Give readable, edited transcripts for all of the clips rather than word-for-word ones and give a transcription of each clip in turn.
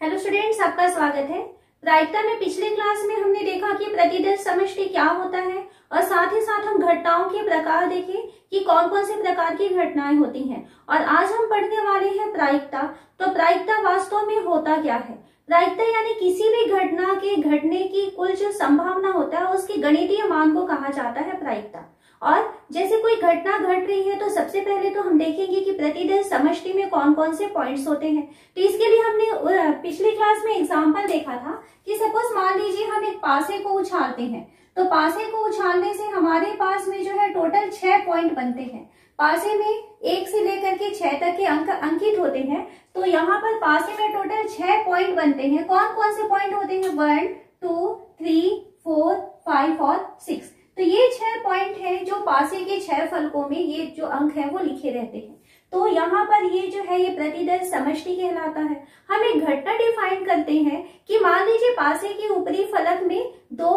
Hello students, आपका स्वागत है। प्रायिकता में पिछले क्लास में हमने देखा कि प्रतिदर्श समष्टि क्या होता है और साथ ही साथ हम घटनाओं के प्रकार देखे कि कौन कौन से प्रकार की घटनाएं होती हैं। और आज हम पढ़ने वाले हैं प्रायिकता। तो प्रायिकता वास्तव में होता क्या है? प्रायिकता यानी किसी भी घटना के घटने की कुल जो संभावना होता है उसके गणितीय मान को कहा जाता है प्रायिकता। और जैसे कोई घटना घट रही है तो सबसे पहले तो हम देखेंगे कि प्रतिदर्श समष्टि में कौन कौन से पॉइंट्स होते हैं। तो इसके लिए हमने पिछली क्लास में एग्जांपल देखा था कि सपोज मान लीजिए हम एक पासे को उछालते हैं, तो पासे को उछालने से हमारे पास में जो है टोटल 6 पॉइंट बनते हैं। पासे में 1 से लेकर के 6 तक के अंक अंकित होते हैं। तो यहाँ पर पासे में टोटल 6 पॉइंट बनते हैं। कौन कौन से पॉइंट होते हैं? 1, 2, 3, 4, 5 और 6। तो ये 6 पॉइंट है जो पासे के 6 फलकों में ये जो अंक है वो लिखे रहते हैं। तो यहाँ पर ये जो है ये प्रतिदर्श समष्टि कहलाता है। हम एक घटना डिफाइन करते हैं कि मान लीजिए पासे के ऊपरी फलक में 2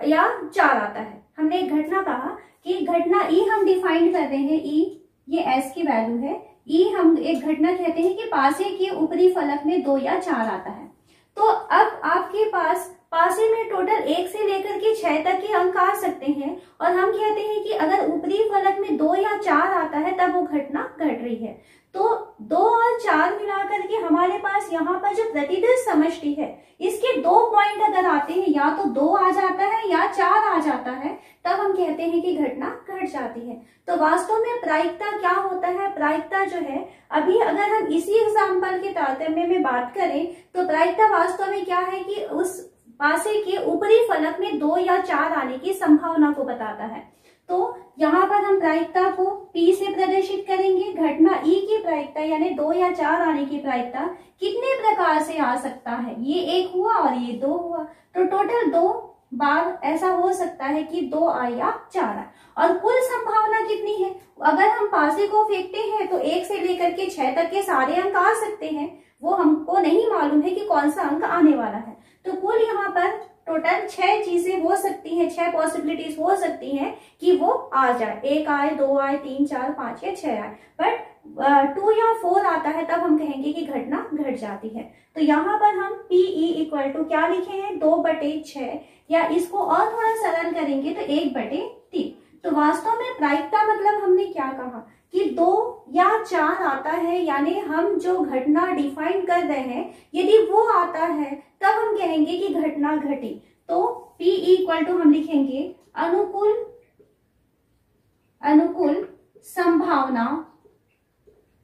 या 4 आता है। हमने एक घटना कहा कि घटना ई हम डिफाइन कर रहे हैं। ई ये एस की वैल्यू है। ई हम एक घटना कहते हैं कि पासे के ऊपरी फलक में 2 या 4 आता है। तो अब आपके पास पासे में टोटल 1 से लेकर के 6 तक के अंक आ सकते हैं और हम कहते हैं कि अगर ऊपरी फलक में 2 या 4 आता है तब वो घटना घट रही है। तो 2 और 4 मिलाकर के हमारे पास यहाँ पर जो प्रतिदर्श समष्टि है इसके 2 पॉइंट अगर आते हैं, या तो 2 आ जाता है या 4 आ जाता है, तब हम कहते हैं कि घटना घट जाती है। तो वास्तव में प्रायिकता क्या होता है? प्रायिकता जो है, अभी अगर हम इसी एग्जाम्पल के तारतम्य में बात करें तो प्रायिकता वास्तव में क्या है कि उस पासे के ऊपरी फलक में 2 या 4 आने की संभावना को बताता है। तो यहाँ पर हम प्रायिकता को P से प्रदर्शित करेंगे। घटना E की प्रायिकता यानी 2 या 4 आने की प्रायिकता कितने प्रकार से आ सकता है? ये 1 हुआ और ये 2 हुआ, तो टोटल 2 बार ऐसा हो सकता है कि 2 आए या 4 आए। और कुल संभावना कितनी है? अगर हम पासे को फेंकते हैं तो 1 से लेकर के 6 तक के सारे अंक आ सकते हैं। वो हमको नहीं मालूम है कि कौन सा अंक आने वाला है। तो कुल यहाँ पर टोटल 6 चीजें हो सकती हैं, 6 पॉसिबिलिटीज हो सकती हैं कि वो आ जाए। 1 आए, 2 आए, 3, 4, 5 या 6 आए। बट 2 या 4 आता है तब हम कहेंगे कि घटना घट जाती है। तो यहाँ पर हम PE इक्वल टू क्या लिखे हैं? 2/6, या इसको और थोड़ा सरल करेंगे तो 1/3। तो वास्तव में प्रायिकता मतलब हमने क्या कहा कि 2 या 4 आता है, यानी हम जो घटना डिफाइन कर रहे हैं यदि वो आता है तब हम कहेंगे कि घटना घटी। तो P इक्वल टू हम लिखेंगे अनुकूल संभावना,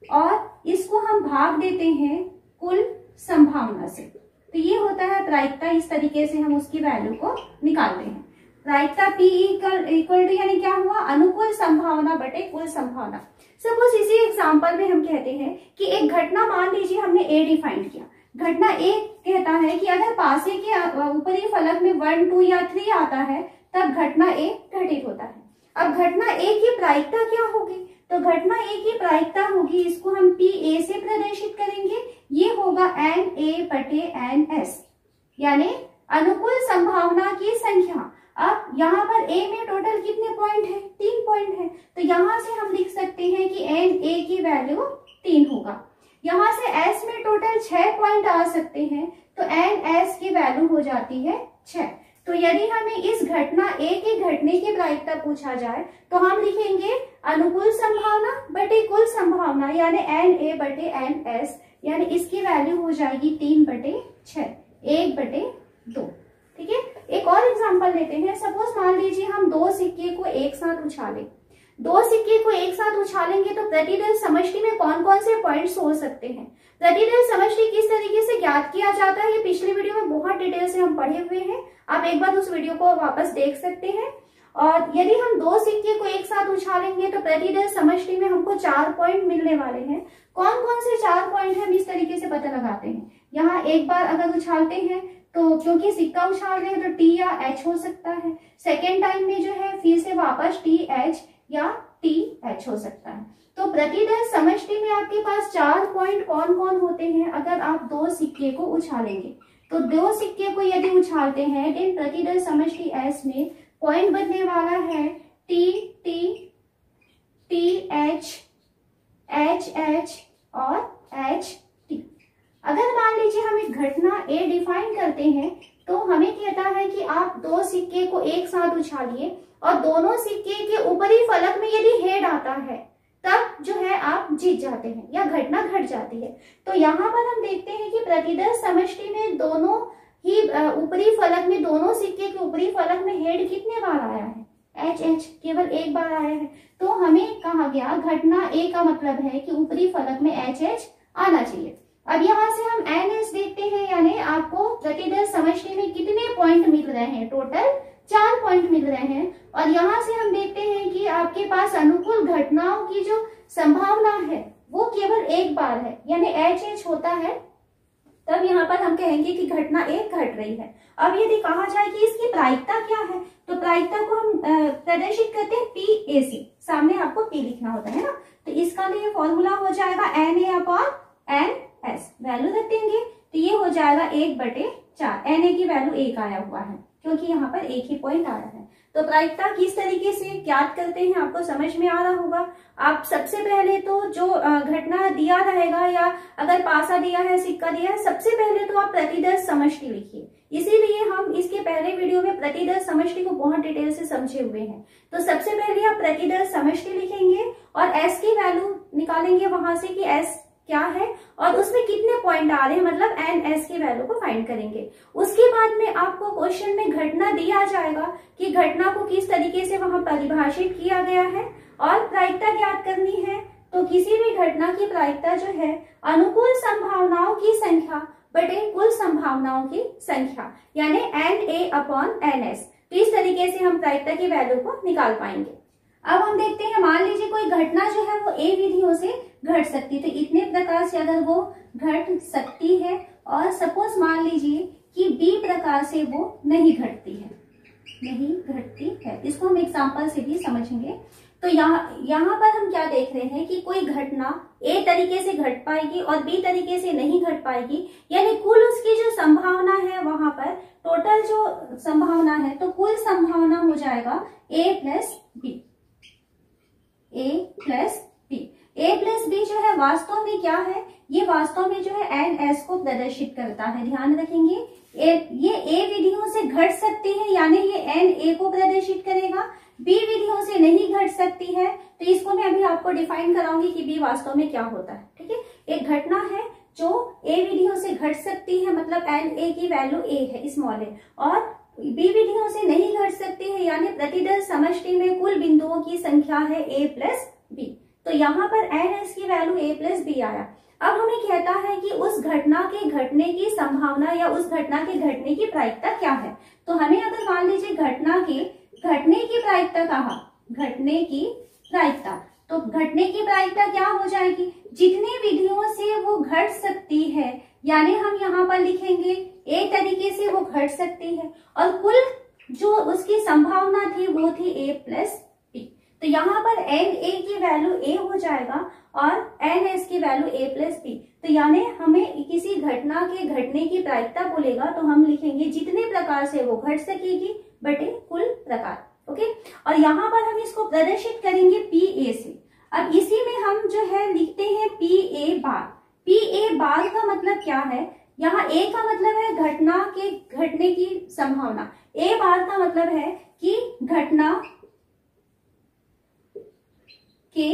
और इसको हम भाग देते हैं कुल संभावना से। तो ये होता है प्रायिकता। इस तरीके से हम उसकी वैल्यू को निकालते हैं। प्रायिकता P इक्वल टू यानी क्या हुआ? अनुकूल संभावना बटे कुल संभावना। सपोज इसी एग्जांपल में हम कहते हैं कि एक घटना, मान लीजिए हमने A डिफाइन किया। घटना A कहता है कि अगर पासे के ऊपरी फलक में 1, 2 या 3 आता है तब घटना A घटित होता है। अब घटना A की प्रायिकता क्या होगी? तो घटना A की प्रायिकता होगी, इसको हम PA से प्रदर्शित करेंगे। ये होगा NA/NS, यानी अनुकूल संभावना की संख्या। अब यहाँ पर A में टोटल कितने पॉइंट है? 3 पॉइंट है। तो यहाँ से हम लिख सकते हैं कि NA की वैल्यू 3 होगा। यहाँ से S में टोटल 6 पॉइंट आ सकते हैं, तो NS की वैल्यू हो जाती है 6। तो यदि हमें इस घटना A के घटने की प्रायिकता पूछा जाए तो हम लिखेंगे अनुकूल संभावना बटे कुल संभावना, यानी NA/NS, यानी इसकी वैल्यू हो जाएगी 3/6, 1/2। ठीक है। एक और एग्जांपल लेते हैं। सपोज मान लीजिए हम 2 सिक्के को एक साथ उछालें। 2 सिक्के को एक साथ उछालेंगे तो प्रतिदर्श समष्टि में कौन कौन से पॉइंट्स हो सकते हैं? प्रतिदर्श समष्टि किस तरीके से ज्ञात किया जाता है ये पिछले वीडियो में बहुत डिटेल से हम पढ़े हुए हैं। आप एक बार उस वीडियो को वापस देख सकते हैं। और यदि हम 2 सिक्के को एक साथ उछालेंगे तो प्रतिदर्श समष्टि में हमको 4 पॉइंट मिलने वाले हैं। कौन कौन से 4 पॉइंट हम इस तरीके से पता लगाते हैं? यहाँ एक बार अगर उछालते हैं तो क्योंकि सिक्का उछाल रहे हैं तो T या H हो सकता है। सेकेंड टाइम में जो है फिर से वापस TH या TH हो सकता है। तो प्रतिदर्श समष्टि में आपके पास 4 पॉइंट कौन कौन होते हैं अगर आप 2 सिक्के को उछालेंगे? तो 2 सिक्के को यदि उछालते हैं देन प्रतिदर्श समष्टि S में पॉइंट बनने वाला है TT, TH, HH और HT। अगर मान लीजिए हम एक घटना ए डिफाइन करते हैं तो हमें कहता है कि आप दो सिक्के को एक साथ उछालिए और दोनों सिक्के के ऊपरी फलक में यदि हेड आता है तब जो है आप जीत जाते हैं या घटना घट जाती है। तो यहाँ पर हम देखते हैं कि प्रतिदर्श समष्टि में दोनों ही ऊपरी फलक में, दोनों सिक्के के ऊपरी फलक में हेड कितने बार आया है? एच केवल एक बार आया है। तो हमें कहा गया घटना ए का मतलब है कि ऊपरी फलक में एच आना चाहिए। अब यहाँ से हम NS देखते हैं, यानी आपको प्रतिदर्श समष्टि में कितने पॉइंट मिल रहे हैं? टोटल 4 पॉइंट मिल रहे हैं। और यहाँ से हम देखते हैं कि आपके पास अनुकूल घटनाओं की जो संभावना है वो केवल एक बार है, यानी एच होता है, तब यहाँ पर हम कहेंगे कि घटना एक घट रही है। अब यदि कहा जाए कि इसकी प्रायिकता क्या है, तो प्रायिकता को हम प्रदर्शित करते हैं PAC, सामने आपको P लिखना होता है ना, तो इसका लिए फॉर्मूला हो जाएगा NA/NS, वैल्यू रख देंगे तो ये हो जाएगा 1/4। NA की वैल्यू 1 आया हुआ है क्योंकि यहाँ पर एक ही पॉइंट आया है। तो प्रायिकता किस तरीके से ज्ञात करते हैं आपको समझ में आ रहा होगा। आप सबसे पहले तो जो घटना दिया रहेगा या अगर पासा दिया है, सिक्का दिया है, सबसे पहले तो आप प्रतिदर्श समष्टि लिखिए। इसीलिए हम इसके पहले वीडियो में प्रतिदर्श समष्टि को बहुत डिटेल से समझे हुए हैं। तो सबसे पहले आप प्रतिदर्श समष्टि लिखेंगे और S की वैल्यू निकालेंगे वहां से कि S क्या है और उसमें कितने पॉइंट आ रहे हैं, मतलब NS की वैल्यू को फाइंड करेंगे। उसके बाद में आपको क्वेश्चन में घटना दिया जाएगा कि घटना को किस तरीके से वहां परिभाषित किया गया है और प्रायिकता ज्ञात करनी है। तो किसी भी घटना की प्रायिकता जो है अनुकूल संभावनाओं की संख्या बटे कुल संभावनाओं की संख्या, यानी NA/NS। तो इस तरीके से हम प्रायिकता की वैल्यू को निकाल पाएंगे। अब हम देखते हैं, मान लीजिए कोई घटना जो है वो A विधियों से घट सकती है, तो इतने प्रकार से अगर वो घट सकती है और सपोज मान लीजिए कि B प्रकार से वो नहीं घटती है, इसको हम एग्जांपल से भी समझेंगे। तो यहाँ पर हम क्या देख रहे हैं कि कोई घटना A तरीके से घट पाएगी और B तरीके से नहीं घट पाएगी, यानी कुल उसकी जो संभावना है वहां पर टोटल जो संभावना है, तो कुल संभावना हो जाएगा A plus B। A plus B जो है वास्तव में क्या है, ये वास्तव में जो है NS को प्रदर्शित करता है। ध्यान रखेंगे ये A विधियों से घट सकती है, यानी ये NA को प्रदर्शित करेगा। B विधियों से नहीं घट सकती है, तो इसको मैं अभी आपको डिफाइन कराऊंगी कि B वास्तव में क्या होता है। ठीक है, एक घटना है जो A विधियों से घट सकती है, मतलब NA की वैल्यू A है, स्मॉल है, और B विधियों से नहीं घट सकती है, यानी प्रतिदर्श समष्टि में कुल बिंदुओं की संख्या है A प्लस B। तो यहाँ पर NS की वैल्यू A प्लस B आया। अब हमें कहता है कि उस घटना के घटने की संभावना या उस घटना के घटने की प्रायिकता क्या है। तो हमें अगर मान लीजिए घटना के घटने की प्रायिकता कहा, घटने की प्रायिकता, तो घटने की प्रायिकता क्या हो जाएगी, जितने विधियों से वो घट सकती है, यानी हम यहाँ पर लिखेंगे A तरीके से वो घट सकती है और कुल जो उसकी संभावना थी वो थी A प्लस B। तो यहाँ पर NA की वैल्यू A हो जाएगा और NS की वैल्यू A प्लस B। तो यानी हमें किसी घटना के घटने की प्रायिकता बोलेगा तो हम लिखेंगे जितने प्रकार से वो घट सकेगी बटे कुल प्रकार। ओके, और यहाँ पर हम इसको प्रदर्शित करेंगे PA से। अब इसी में हम जो है लिखते हैं PA बार। PA बार का मतलब क्या है, यहाँ A का मतलब है घटना के घटने की संभावना, A बार का मतलब है कि घटना के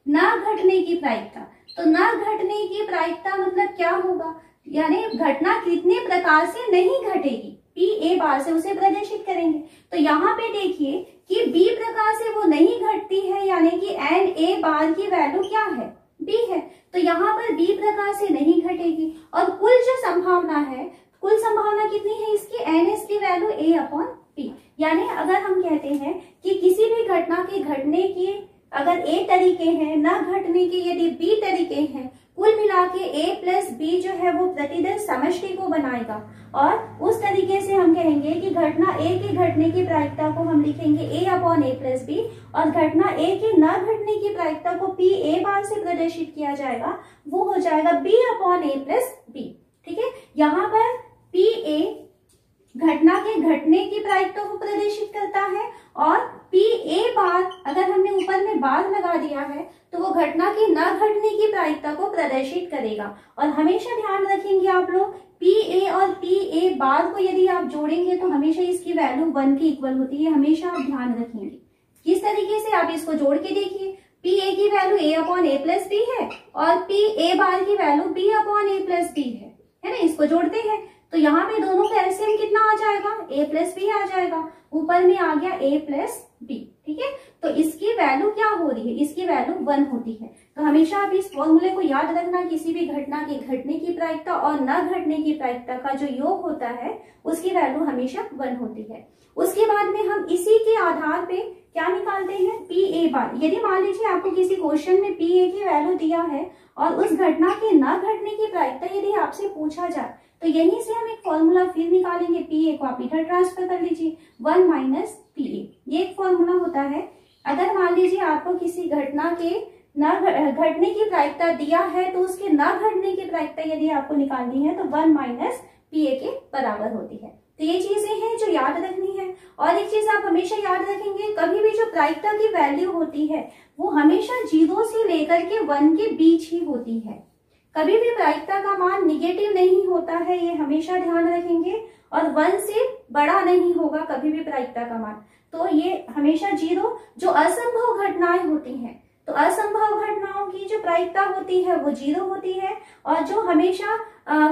ना घटने की प्रायिकता। तो ना घटने की प्रायिकता मतलब क्या होगा, यानी घटना कितने प्रकार से नहीं घटेगी, PA बार से उसे प्रदर्शित करेंगे। तो यहाँ पे देखिए कि B प्रकार से वो नहीं घटती है, यानी कि NA बार की वैल्यू क्या है, B है। तो यहाँ पर B प्रकार से नहीं घटेगी और कुल जो संभावना है, कुल संभावना कितनी है इसकी, NS की वैल्यू A/P। यानी अगर हम कहते हैं कि किसी भी घटना के घटने की अगर A तरीके हैं, न घटने के यदि B तरीके हैं, कुल मिला के A प्लस B जो है वो प्रतिदर्श समष्टि को बनाएगा और उस तरीके से हम कहेंगे कि घटना A के घटने की प्रायिकता को हम लिखेंगे A/A प्लस B और घटना A के न घटने की प्रायिकता को PA बार से प्रदर्शित किया जाएगा, वो हो जाएगा B/A प्लस B। ठीक है, यहाँ पर PA घटना के घटने की प्रायिकता को प्रदर्शित करता है, और पी ए बार अगर हमने ऊपर में बार लगा दिया है तो वो घटना की न घटने की प्रायिकता को प्रदर्शित करेगा। और हमेशा ध्यान रखेंगे आप लोग, पी ए और पी ए बार को यदि आप जोड़ेंगे तो हमेशा इसकी वैल्यू 1 के इक्वल होती है, हमेशा आप ध्यान रखेंगे। किस तरीके से, आप इसको जोड़ के देखिए, पी ए की वैल्यू ए अपॉन ए प्लस बी है और पी ए बार की वैल्यू बी अपॉन ए प्लस बी है ना। इसको जोड़ते हैं तो यहाँ पे दोनों का एलसीएम कितना आ जाएगा, a प्लस बी आ जाएगा, ऊपर में आ गया a प्लस बी। ठीक है, तो इसकी वैल्यू क्या हो रही है, इसकी वैल्यू 1 होती है। तो हमेशा आप इस फॉर्मूले को याद रखना, किसी भी घटना के घटने की प्रायिकता और न घटने की प्रायिकता का जो योग होता है उसकी वैल्यू हमेशा 1 होती है। उसके बाद में हम इसी के आधार पे क्या निकालते हैं, पी ए बार। यदि मान लीजिए आपको किसी क्वेश्चन में पी ए की वैल्यू दिया है और उस घटना के न घटने की प्रायिकता यदि आपसे पूछा जाए तो यहीं से हम एक फॉर्मूला फिर निकालेंगे, पी ए को आप इधर ट्रांसफर कर लीजिए, 1 माइनस पी ए, ये एक फॉर्मूला होता है। अगर मान लीजिए आपको किसी घटना के न घटने की प्रायिकता दिया है तो उसके न घटने की प्रायिकता यदि आपको निकालनी है तो 1 माइनस पी ए के बराबर होती है। तो ये चीजें हैं जो याद रखनी है। और एक चीज आप हमेशा याद रखेंगे, कभी भी जो प्रायिकता की वैल्यू होती है वो हमेशा 0 से लेकर के 1 के बीच ही होती है। कभी भी प्रायिकता का मान निगेटिव नहीं होता है, ये हमेशा ध्यान रखेंगे, और 1 से बड़ा नहीं होगा कभी भी प्रायिकता का मान। तो ये हमेशा 0, जो असंभव घटनाएं होती हैं तो असंभव घटनाओं की जो प्रायिकता होती है वो 0 होती है, और जो हमेशा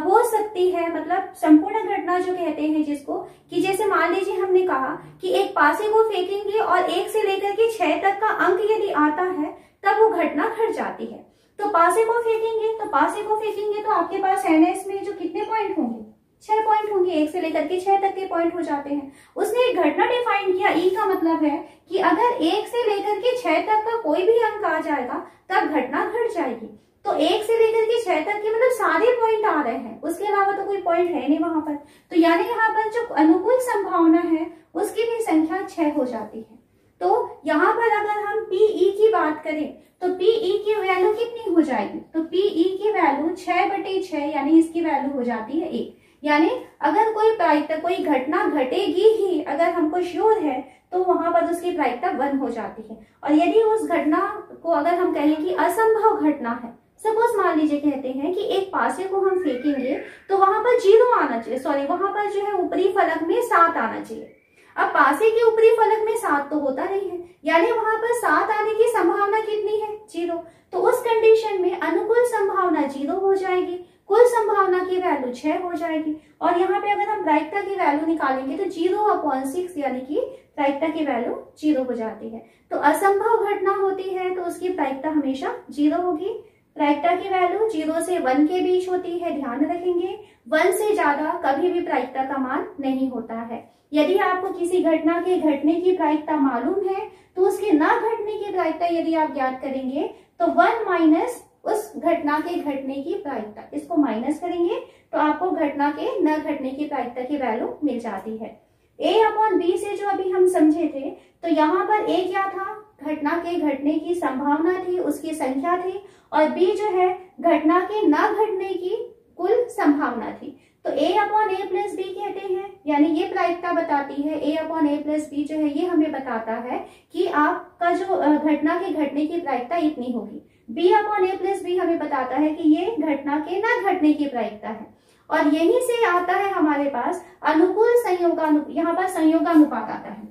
हो सकती है, मतलब संपूर्ण घटना जो कहते हैं जिसको, कि जैसे मान लीजिए हमने कहा कि एक पासे को फेंकेंगे और 1 से लेकर के 6 तक का अंक यदि आता है तब वो घटना घट जाती है। तो पासे को फेंकेंगे तो आपके पास एनएस में जो कितने पॉइंट होंगे, 6 पॉइंट होंगे, 1 से लेकर के 6 तक के पॉइंट हो जाते हैं। उसने एक घटना डिफाइन किया, ई का मतलब है कि अगर 1 से लेकर के 6 तक का कोई भी अंक आ जाएगा तब घटना घट जाएगी। तो 1 से लेकर के 6 तक के मतलब सारे पॉइंट आ रहे हैं, उसके अलावा तो कोई पॉइंट है नहीं वहां पर। तो यानी यहाँ पर जो अनुकूल संभावना है उसकी भी संख्या 6 हो जाती है। तो यहाँ पर अगर हम पीई की बात करें तो पीई की वैल्यू कितनी हो जाएगी, तो पीई की वैल्यू 6/6 यानी इसकी वैल्यू हो जाती है 1। यानी अगर कोई प्रायिकता, कोई घटना घटेगी ही अगर हमको श्योर है तो वहां पर उसकी प्रायिकता 1 हो जाती है। और यदि उस घटना को अगर हम कहें कि असंभव घटना है, सपोज मान लीजिए कहते हैं कि एक पासे को हम फेंकेंगे तो वहां पर 0 आना चाहिए, सॉरी वहां पर जो है ऊपरी फलक में 7 आना चाहिए। अब पासे के ऊपरी फलक में 7 तो होता नहीं है, यानी वहां पर 7 आने की संभावना कितनी है, 0। तो उस कंडीशन में अनुकूल संभावना 0 हो जाएगी, कुल संभावना की वैल्यू 6 हो जाएगी। और यहाँ पे अगर हम प्रायिकता की वैल्यू निकालेंगे तो 0/6 यानी कि प्रायिकता की वैल्यू 0 हो जाती है। तो असंभव घटना होती है तो उसकी प्रायिकता हमेशा 0 होगी। प्रायिकता की वैल्यू 0 से 1 के बीच होती है, ध्यान रखेंगे। 1 से ज्यादा कभी भी प्रायिकता का मान नहीं होता है। यदि आपको किसी घटना के घटने की प्रायिकता मालूम है तो उसके न घटने की प्रायिकता यदि आप ज्ञात करेंगे तो 1 माइनस उस घटना के घटने की प्रायिकता, इसको माइनस करेंगे तो आपको घटना के न घटने की प्रायिकता की वैल्यू मिल जाती है। a/b से जो अभी हम समझे थे तो यहाँ पर a क्या था, घटना के घटने की संभावना थी, उसकी संख्या थी, और b जो है घटना के न घटने की कुल संभावना थी। तो a/a+b कहते हैं, यानी ये प्रायिकता बताती है, a/a+b जो है ये हमें बताता है कि आपका जो घटना के घटने की प्रायिकता इतनी होगी। b/a+b हमें बताता है कि ये घटना के न घटने की प्रायिकता है। और यहीं से आता है हमारे पास अनुकूल संयोगानुपात, यहाँ पर संयोगानुपात आता है।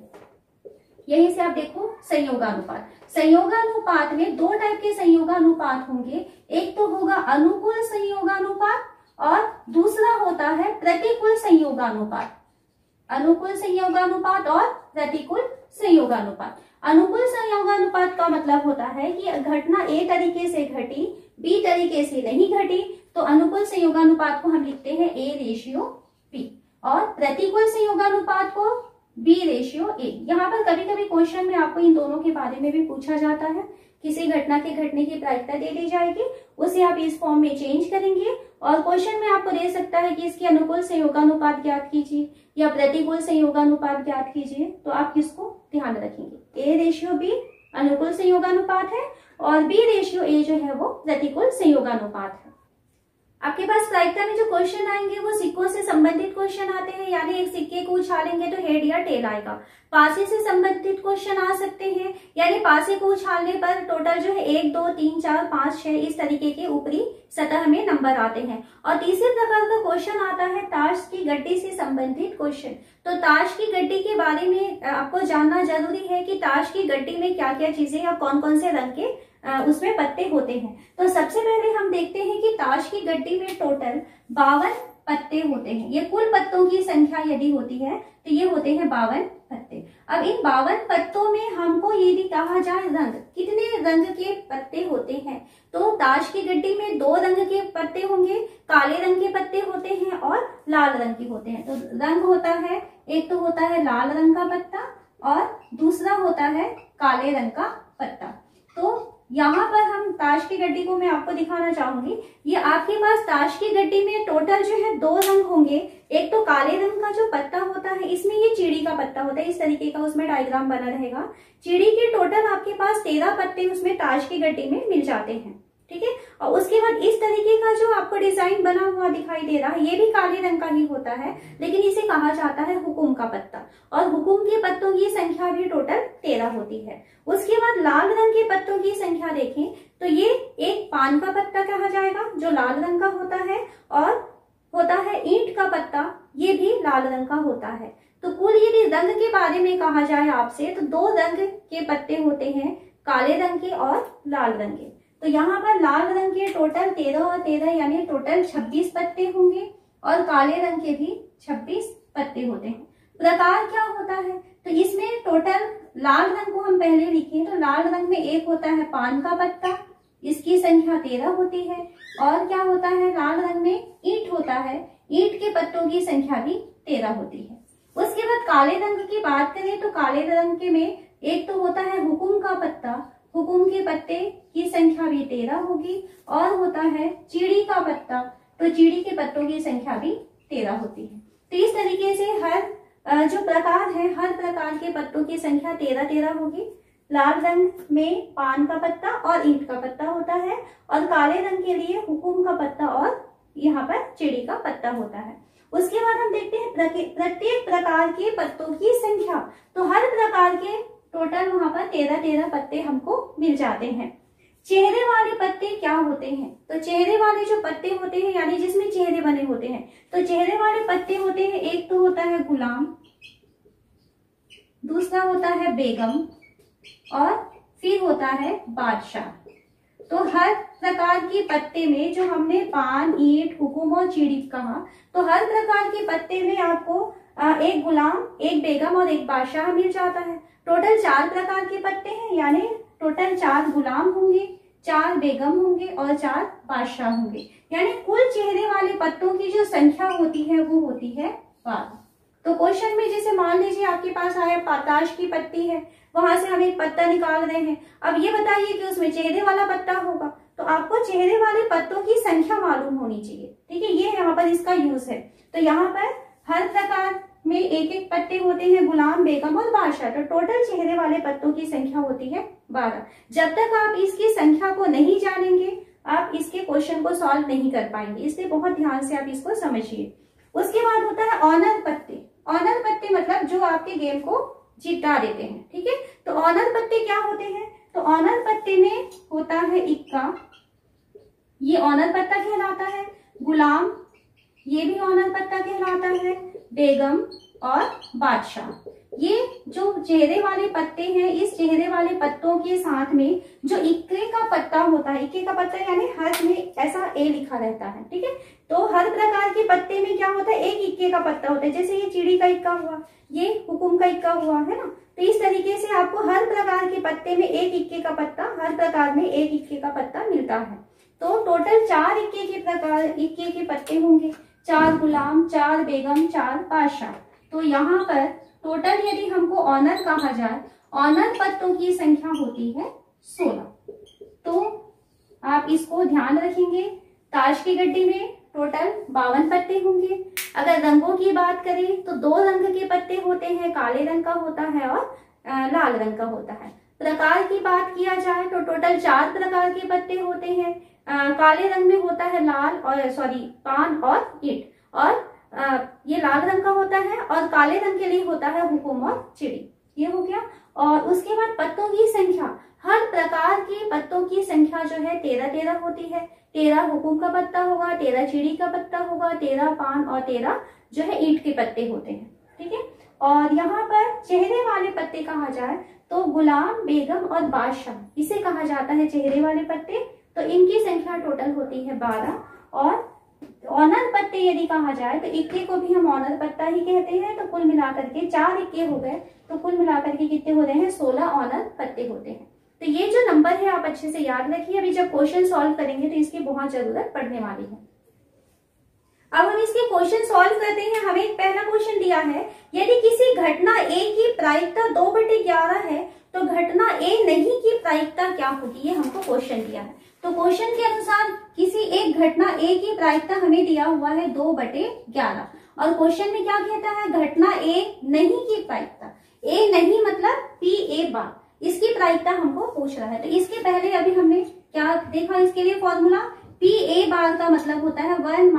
यहीं से आप देखो संयोगानुपात। संयोगानुपात में 2 टाइप के संयोगानुपात होंगे, एक तो होगा अनुकूल संयोगानुपात और दूसरा होता है प्रतिकूल संयोगानुपात। अनुकूल संयोगानुपात और प्रतिकूल संयोगानुपात। अनुकूल संयोगानुपात का मतलब होता है कि घटना ए तरीके से घटी, बी तरीके से नहीं घटी, तो अनुकूल संयोगानुपात को हम लिखते हैं a/b, और प्रतिकूल संयोगानुपात को b/a। यहाँ पर कभी कभी क्वेश्चन में आपको इन दोनों के बारे में भी पूछा जाता है। किसी घटना के घटने की प्रायिकता दे दी जाएगी, उसे आप इस फॉर्म में चेंज करेंगे और क्वेश्चन में आपको दे सकता है कि इसकी अनुकूल संयोगानुपात ज्ञात कीजिए या प्रतिकूल संयोगानुपात ज्ञात कीजिए, तो आप किसको ध्यान रखेंगे। a/b अनुकूल संयोगानुपात है और b/a जो है वो प्रतिकूल संयोगानुपात है। आपके पास प्रायिकता में जो क्वेश्चन आएंगे वो सिक्कों से संबंधित क्वेश्चन आते हैं, यानी एक सिक्के को उछालेंगे तो हेड या टेल आएगा। पासे से संबंधित क्वेश्चन आ सकते हैं, यानी पासे को उछालने पर टोटल जो है 1 2 3 4 5 6 इस तरीके के ऊपरी सतह में नंबर आते हैं। और तीसरे प्रकार का क्वेश्चन आता है ताश की गड्डी से संबंधित क्वेश्चन। तो ताश की गड्डी के बारे में आपको जानना जरूरी है कि ताश की गड्डी में क्या क्या चीजें या कौन कौन से रंग के उसमें पत्ते होते हैं। तो सबसे पहले हम देखते हैं कि ताश की गड्डी में टोटल 52 पत्ते होते हैं। ये कुल पत्तों की संख्या यदि होती है तो ये होते हैं 52 पत्ते। अब इन 52 पत्तों में हमको यदि कहा जाए रंग, कितने रंग के पत्ते होते हैं, तो ताश की गड्डी में 2 रंग के पत्ते होंगे, काले रंग के पत्ते होते हैं और लाल रंग के होते हैं। तो रंग होता है, एक तो होता है लाल रंग का पत्ता और दूसरा होता है काले रंग का पत्ता। तो यहाँ पर हम ताश की गड्डी को मैं आपको दिखाना चाहूंगी। ये आपके पास ताश की गड्डी में टोटल जो है 2 रंग होंगे। एक तो काले रंग का जो पत्ता होता है, इसमें ये चिड़ी का पत्ता होता है, इस तरीके का उसमें डायग्राम बना रहेगा। चिड़ी के टोटल आपके पास 13 पत्ते उसमें ताश की गड्डी में मिल जाते हैं, ठीक है। और उसके बाद इस तरीके का जो आपको डिजाइन बना हुआ दिखाई दे रहा है, ये भी काले रंग का ही होता है, लेकिन इसे कहा जाता है हुकुम का पत्ता। और हुकुम के पत्तों की संख्या भी टोटल 13 होती है। उसके बाद लाल रंग के पत्तों की संख्या देखें तो ये एक पान का पत्ता कहा जाएगा जो लाल रंग का होता है, और होता है ईंट का पत्ता, ये भी लाल रंग का होता है। तो कुल यदि रंग के बारे में कहा जाए आपसे तो 2 रंग के पत्ते होते हैं, काले रंग के और लाल रंग के। तो यहाँ पर लाल रंग के टोटल 13 और 13 यानी टोटल 26 पत्ते होंगे और काले रंग के भी 26 पत्ते होते हैं। प्रकार क्या होता है, तो इसमें टोटल लाल रंग को हम पहले लिखें तो लाल रंग में एक होता है पान का पत्ता, इसकी संख्या 13 होती है। और क्या होता है, लाल रंग में ईंट होता है, ईंट के पत्तों की संख्या भी 13 होती है। उसके बाद काले रंग की बात करें तो काले रंग के में एक तो होता है हुकुम का पत्ता, हुकुम के पत्ते की संख्या भी 13 होगी। और होता है चिड़ी का पत्ता, तो चिड़ी के पत्तों की संख्या भी 13 होती है। तो इस तरीके से हर जो प्रकार है, हर प्रकार के पत्तों की संख्या 13 होगी। लाल रंग में पान का पत्ता और ईंट का पत्ता होता है, और काले रंग के लिए हुकुम का पत्ता और यहाँ पर चिड़ी का पत्ता होता है। उसके बाद हम देखते हैं प्रत्येक प्रकार के पत्तों की संख्या। तो हर प्रकार के टोटल वहां पर 13 पत्ते हमको मिल जाते हैं। चेहरे वाले पत्ते क्या होते हैं, तो चेहरे वाले जो पत्ते होते हैं यानी जिसमें चेहरे बने होते हैं, तो चेहरे वाले पत्ते होते हैं, एक तो होता है गुलाम, दूसरा होता है बेगम और फिर होता है बादशाह। तो हर प्रकार के पत्ते में जो हमने पान, ईंट, हुकुम और चिड़ी कहा, तो हर प्रकार के पत्ते में आपको एक गुलाम, एक बेगम और एक बादशाह मिल जाता है। टोटल 4 प्रकार के पत्ते हैं, यानी टोटल 4 गुलाम होंगे, 4 बेगम होंगे और 4 बादशाह होंगे। यानी कुल चेहरे वाले पत्तों की जो संख्या होती है वो होती है 12। तो क्वेश्चन में जैसे मान लीजिए आपके पास आया ताश की पत्ती है, वहां से हम एक पत्ता निकाल रहे हैं। अब ये बताइए कि उसमें चेहरे वाला पत्ता होगा, तो आपको चेहरे वाले पत्तों की संख्या मालूम होनी चाहिए, ठीक है। ये यहाँ पर इसका यूज है। तो यहाँ पर हर प्रकार में एक एक पत्ते होते हैं, गुलाम, बेगम और बादशाह। तो टोटल चेहरे वाले पत्तों की संख्या होती है 12। जब तक आप इसकी संख्या को नहीं जानेंगे आप इसके क्वेश्चन को सॉल्व नहीं कर पाएंगे, इसलिए बहुत ध्यान से आप इसको समझिए। उसके बाद होता है ऑनर पत्ते। ऑनर पत्ते मतलब जो आपके गेम को जिता देते हैं, ठीक है। तो ऑनर पत्ते क्या होते हैं, तो ऑनर पत्ते में होता है इक्का, ये ऑनर पत्ता कहलाता है। गुलाम, ये भी ऑनर पत्ता कहलाता है। बेगम और बादशाह, ये जो चेहरे वाले पत्ते हैं, इस चेहरे वाले पत्तों के साथ में जो इक्के का पत्ता होता है, इक्के का पत्ता यानी हर में ऐसा ए लिखा रहता है, ठीक है। तो हर प्रकार के पत्ते में क्या होता है, एक इक्के का पत्ता होता है। जैसे ये चिड़ी का इक्का हुआ, ये हुकुम का इक्का हुआ, है ना। तो इस तरीके से आपको हर प्रकार के पत्ते में एक इक्के का पत्ता, हर प्रकार में एक इक्के का पत्ता मिलता है। तो टोटल 4 इक्के के प्रकार, इक्के के पत्ते होंगे, 4 गुलाम, 4 बेगम, 4 बादशाह। तो यहाँ पर टोटल यदि हमको ऑनर कहा जाए, ऑनर पत्तों की संख्या होती है 16। तो आप इसको ध्यान रखेंगे। ताश की गड्डी में टोटल 52 पत्ते होंगे। अगर रंगों की बात करें तो 2 रंग के पत्ते होते हैं, काले रंग का होता है और लाल रंग का होता है। प्रकार की बात किया जाए तो टोटल 4 प्रकार के पत्ते होते हैं, काले रंग में होता है लाल और पान और ईंट, और ये लाल रंग का होता है, और काले रंग के लिए होता है हुकुम और चिड़ी। ये हो गया। और उसके बाद पत्तों की संख्या, हर प्रकार के पत्तों की संख्या जो है 13 होती है। 13 हुकुम का पत्ता होगा, 13 चिड़ी का पत्ता होगा, 13 पान और 13 जो है ईंट के पत्ते होते हैं। ठीक है। और यहाँ पर चेहरे वाले पत्ते कहा जाए तो गुलाम, बेगम और बादशाह, इसे कहा जाता है चेहरे वाले पत्ते। तो इनकी संख्या टोटल होती है 12। और ऑनर पत्ते यदि कहा जाए तो इक्के को भी हम ऑनर पत्ता ही कहते हैं। तो कुल मिलाकर के 4 इक्के हो गए, तो कुल मिलाकर के कितने हो रहे हैं? 16 ऑनर पत्ते होते हैं। तो ये जो नंबर है आप अच्छे से याद रखिए। अभी जब क्वेश्चन सॉल्व करेंगे तो इसकी बहुत जरूरत पड़ने वाली है। अब हम इसके क्वेश्चन सॉल्व करते हैं। हमें एक पहला क्वेश्चन दिया है, यदि किसी घटना ए की प्रायिकता 2/11 है तो घटना ए नहीं की प्रायिकता क्या होगी? ये हमको क्वेश्चन दिया है। तो क्वेश्चन के अनुसार किसी एक घटना ए की प्रायिकता हमें दिया हुआ है 2/11, और क्वेश्चन में क्या कहता है? घटना ए नहीं की प्रायिकता। ए नहीं मतलब PA', इसकी प्रायिकता हमको पूछ रहा है। तो इसके पहले अभी हमने क्या देखा इसके लिए फॉर्मूला? PA' का मतलब होता है 1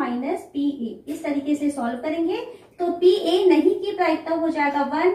- PA। इस तरीके से सॉल्व करेंगे तो PA नहीं की प्रायिकता हो जाएगा 1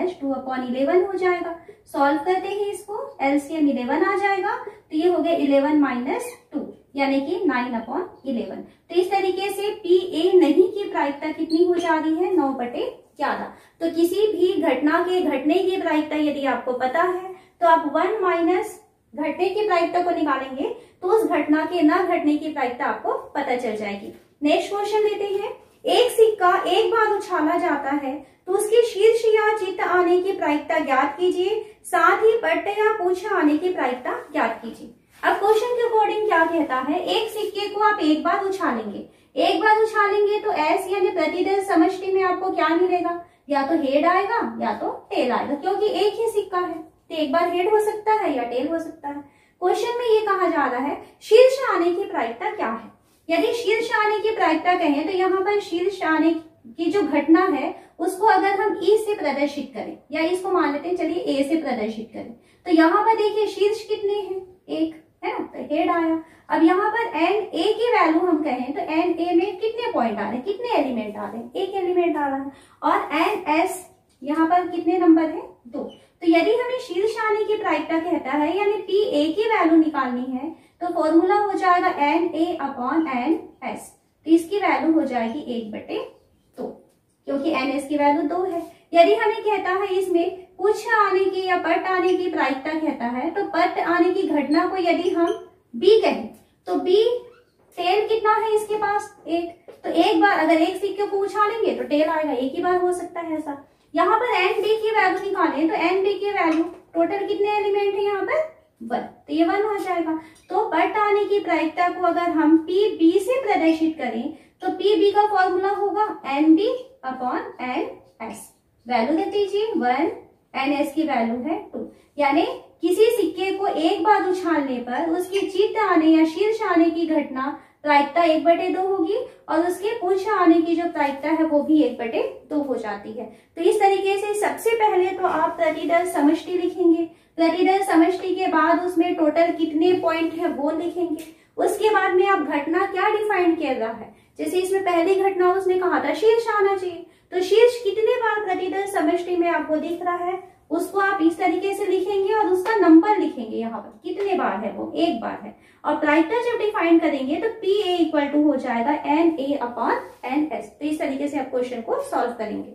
- 2/11 हो जाएगा। सॉल्व करते हैं इसको, LCM 11 आ जाएगा। तो ये हो गया 11 - 2 यानी कि 9/11। तो इस तरीके से PA नहीं की प्रायिकता कितनी हो जा रही है? 9/11। तो किसी भी घटना के घटने की प्रायिकता यदि आपको पता है तो आप 1 माइनस घटने की प्रायिकता को निकालेंगे तो उस घटना के न घटने की प्रायिकता आपको पता चल जाएगी। नेक्स्ट क्वेश्चन लेते हैं। एक सिक्का एक बार उछाला जाता है तो उसके शीर्ष या चित्त आने की प्रायिकता ज्ञात कीजिए, साथ ही पट्ट या पूंछ आने की प्रायिकता ज्ञात कीजिए। अब क्वेश्चन के अकॉर्डिंग क्या कहता है? एक सिक्के को आप एक बार उछालेंगे, एक बार उछालेंगे तो एस यानी प्रतिदर्श समष्टि में आपको क्या मिलेगा? या तो हेड आएगा या तो टेल आएगा, क्योंकि एक ही सिक्का है। तो एक बार हेड हो सकता है या टेल हो सकता है। क्वेश्चन में ये कहा जा रहा है शीर्ष आने की प्रायिकता क्या है? यदि शीर्ष आने की प्रायिकता कहें तो यहाँ पर शीर्ष आने की जो घटना है उसको अगर हम ई से प्रदर्शित करें, या इसको मान लेते हैं चलिए ए से प्रदर्शित करें, तो यहाँ पर देखिए शीर्ष कितने हैं? एक है ना, तो हेड आया। अब यहाँ पर एन ए की वैल्यू हम कहें तो एन ए में कितने पॉइंट आ रहे हैं, कितने एलिमेंट आ रहे हैं? एक एलिमेंट आ रहा है। और एन एस यहाँ पर कितने नंबर है? 2। तो यदि हमें शीर्ष आने की प्रायिकता कहता है यानी पी ए की वैल्यू निकालनी है तो फॉर्मूला हो जाएगा N A upon N S. तो इसकी वैल्यू हो जाएगी 1/2, क्योंकि एन एस की वैल्यू 2 है। यदि हमें कहता है इसमें पुच्छ आने की या पट आने की प्रायिकता कहता है तो पट आने की घटना को यदि हम बी कहें तो बी टेल कितना है इसके पास? 1। तो एक बार अगर एक सिक्के को उछालेंगे तो टेल आएगा, एक ही बार हो सकता है ऐसा। यहाँ पर एन बी की वैल्यू निकालें तो एन बी की वैल्यू टोटल कितने एलिमेंट है यहाँ पर? 1। तो ये 1 आ जाएगा। तो पट आने की प्रायिकता को अगर हम पी बी से प्रदर्शित करें तो पी बी का फॉर्मूला होगा N B upon N S. Value दे दीजिए 1, एन एस की वैल्यू है 2। यानी किसी सिक्के को एक बार उछालने पर उसकी चित्त आने या शीर्ष आने की घटना प्रायिकता 1/2 होगी, और उसके पुच्छ आने की जो प्रायिकता है वो भी 1/2 हो जाती है। तो इस तरीके से सबसे पहले तो आप प्रतिदर्श समष्टि लिखेंगे, प्रतिदर्श समष्टि के बाद उसमें टोटल कितने पॉइंट है वो लिखेंगे। उसके बाद में आप घटना क्या डिफाइन कर रहा है, जैसे इसमें पहली घटना उसने कहा था शीर्ष आना चाहिए, तो शीर्ष कितने बार प्रतिदर्श समष्टि में आपको दिख रहा है उसको आप इस तरीके से लिखेंगे और उसका नंबर लिखेंगे यहाँ पर कितने बार है, वो 1 बार है। और प्रायिकता जब डिफाइन करेंगे तो पी ए इक्वल टू हो जाएगा N A upon N S. तो इस तरीके से आप क्वेश्चन को सॉल्व करेंगे।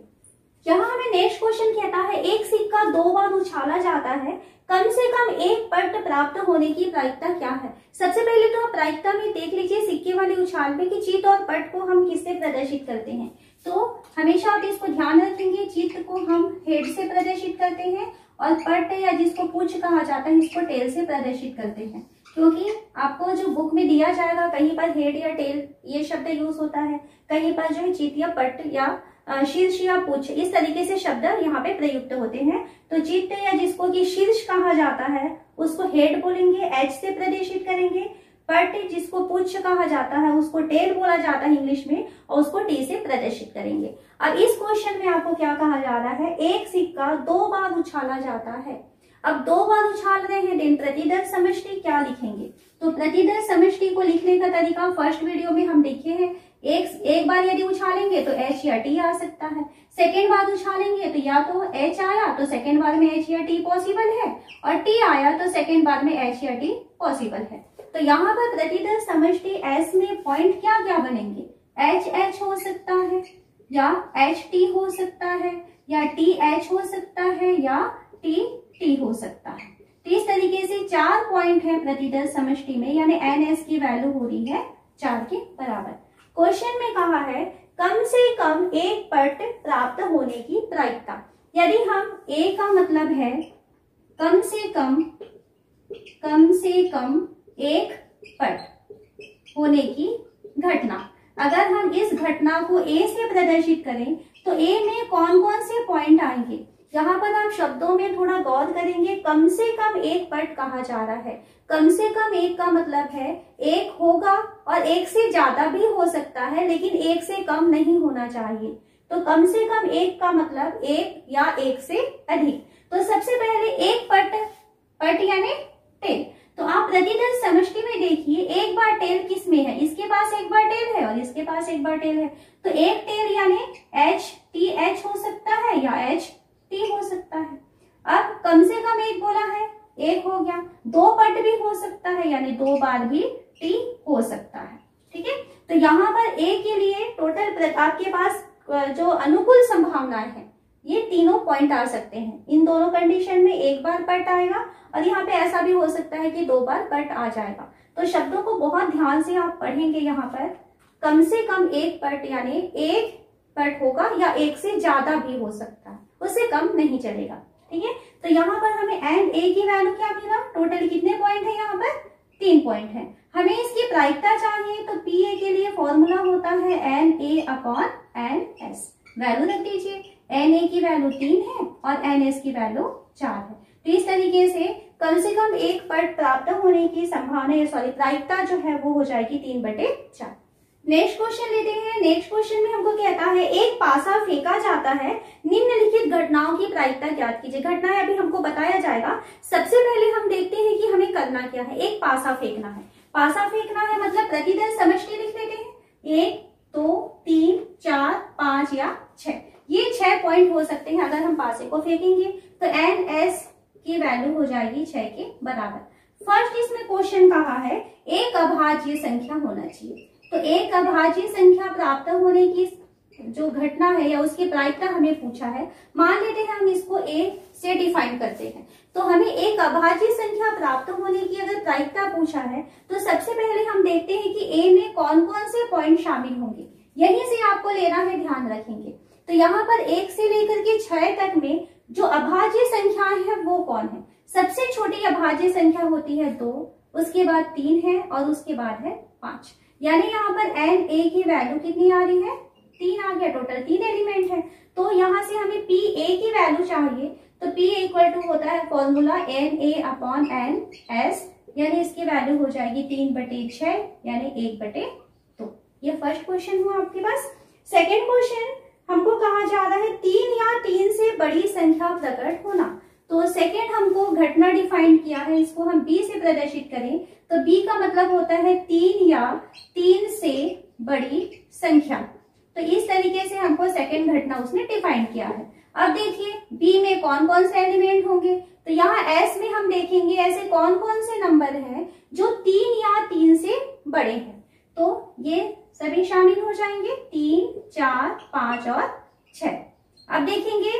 यहाँ हमें नेक्स्ट क्वेश्चन कहता है एक सिक्का 2 बार उछाला जाता है, कम से कम एक पट प्राप्त होने की प्रायिकता क्या है? सबसे पहले तो आप प्रायिकता में देख लीजिए सिक्के वाले उछाल में कि चित्त और पट को हम किससे प्रदर्शित करते हैं। तो हमेशा आप इसको ध्यान रखेंगे, चित्त को हम हेड से प्रदर्शित करते हैं और पट या जिसको पुच्छ कहा जाता है इसको टेल से प्रदर्शित करते हैं, क्योंकि आपको जो बुक में दिया जाएगा कहीं पर हेड या टेल ये शब्द यूज होता है, कहीं पर जो है चित्त या पट या शीर्ष या पुच्छ इस तरीके से शब्द यहाँ पे प्रयुक्त होते हैं। तो चित्त या जिसको कि शीर्ष कहा जाता है उसको हेड बोलेंगे, एच से प्रदर्शित करेंगे। पट जिसको पुच्छ कहा जाता है उसको टेल बोला जाता है इंग्लिश में, और उसको टी से प्रदर्शित करेंगे। अब इस क्वेश्चन में आपको क्या कहा जा रहा है, एक सिक्का 2 बार उछाला जाता है। अब 2 बार उछाल रहे हैं, देन प्रतिदर्श समष्टि क्या लिखेंगे? तो प्रतिदर्श समष्टि को लिखने का तरीका फर्स्ट वीडियो में हम देखे हैं। एक बार यदि उछालेंगे तो H या T आ सकता है, सेकेंड बार उछालेंगे तो या तो H आया तो सेकेंड बार में H या T पॉसिबल है, और T आया तो सेकेंड बार में H या T पॉसिबल है। तो यहाँ पर प्रतिदर्श समष्टि S में पॉइंट क्या क्या बनेंगे? H हो सकता है, या HT हो सकता है, या TH हो सकता है, या TT हो सकता है। तो इस तरीके से 4 पॉइंट है प्रतिदर्श समष्टि में, यानी NS की वैल्यू हो रही है 4 के बराबर। क्वेश्चन में कहा है कम से कम एक पट प्राप्त होने की प्रायिकता। यदि हम A का मतलब है कम से कम एक पट होने की घटना, अगर हम इस घटना को A से प्रदर्शित करें तो A में कौन कौन से पॉइंट आएंगे? यहाँ पर हम शब्दों में थोड़ा गौर करेंगे। कम से कम एक पट कहा जा रहा है, कम से कम एक का मतलब है एक होगा और एक से ज्यादा भी हो सकता है, लेकिन एक से कम नहीं होना चाहिए। तो कम से कम एक का मतलब एक या एक से अधिक। तो सबसे पहले एक पट यानी टेल। तो आप प्रतिदर्श समष्टि में देखिए, एक बार टेल किस में है? इसके पास एक बार टेल है और इसके पास एक बार टेल है। तो एक टेल यानी HTH हो सकता है या HT हो सकता है। अब कम से कम एक बोला है, एक हो गया। 2 पट भी हो सकता है, यानी 2 बार भी T हो सकता है। ठीक है, तो यहाँ पर A के लिए टोटल आपके पास जो अनुकूल संभावनाएं हैं, ये तीनों पॉइंट आ सकते हैं। इन दोनों कंडीशन में एक बार पट आएगा, और यहाँ पे ऐसा भी हो सकता है कि 2 बार पट आ जाएगा। तो शब्दों को बहुत ध्यान से आप पढ़ेंगे। यहाँ पर कम से कम एक पट यानी एक पट होगा, या एक से ज्यादा भी हो सकता है, उससे कम नहीं चलेगा। ठीक है, तो यहाँ पर हमें एंड ए की वैल्यू क्या मिला? टोटल कितने पॉइंट है? यहाँ पर 3 पॉइंट है। हमें इसकी प्रायिकता चाहिए, तो PA के लिए फॉर्मूला होता है NA/NS। वैल्यू रख दीजिए, NA की वैल्यू 3 है और NS की वैल्यू 4 है। तो इस तरीके से कम एक पट प्राप्त होने की संभावना प्रायिकता जो है वो हो जाएगी 3/4। नेक्स्ट क्वेश्चन लेते हैं। नेक्स्ट क्वेश्चन में हमको कहता है एक पासा फेंका जाता है, निम्नलिखित घटनाओं की प्रायिकता ज्ञात कीजिए। घटनाएं अभी हमको बताया जाएगा। सबसे पहले हम देखते हैं कि हमें करना क्या है। एक पासा फेंकना है। पासा फेंकना है मतलब प्रतिदर्श समष्टि लिख लेते हैं। 1 2 3 4 5 या 6, ये 6 पॉइंट हो सकते हैं अगर हम पासे को फेंकेंगे। तो NS की वैल्यू हो जाएगी 6 के बराबर। फर्स्ट इसमें क्वेश्चन कहा है एक अभाज्य संख्या होना चाहिए। तो एक अभाज्य संख्या प्राप्त होने की जो घटना है या उसकी प्रायिकता हमें पूछा है। मान लेते हैं हम इसको A से डिफाइन करते हैं। तो हमें एक अभाज्य संख्या प्राप्त होने की अगर प्रायिकता पूछा है, तो सबसे पहले हम देखते हैं कि A में कौन कौन से पॉइंट शामिल होंगे। यहीं से आपको लेना है, ध्यान रखेंगे। तो यहाँ पर 1 से लेकर के 6 तक में जो अभाज्य संख्याएं हैं वो कौन है? सबसे छोटी अभाज्य संख्या होती है 2, उसके बाद 3 है और उसके बाद है 5। यानी यहाँ पर NA की वैल्यू कितनी आ रही है? 3 आ गया। टोटल 3 एलिमेंट है। तो यहाँ से हमें PA की वैल्यू चाहिए। तो P इक्वल टू होता है फॉर्मूला NA/NS, यानी इसकी वैल्यू हो जाएगी 3/6 यानी 1/2। ये फर्स्ट क्वेश्चन हुआ आपके पास। सेकेंड क्वेश्चन हमको कहा जा रहा है 3 या 3 से बड़ी संख्या प्रकट होना। तो सेकेंड हमको घटना डिफाइन किया है, इसको हम B से प्रदर्शित करें तो B का मतलब होता है 3 या 3 से बड़ी संख्या। तो इस तरीके से हमको सेकेंड घटना उसने डिफाइन किया है। अब देखिए B में कौन कौन से एलिमेंट होंगे। तो यहाँ S में हम देखेंगे ऐसे कौन कौन से नंबर हैं जो 3 या 3 से बड़े हैं। तो ये सभी शामिल हो जाएंगे, 3 4 5 और 6। अब देखेंगे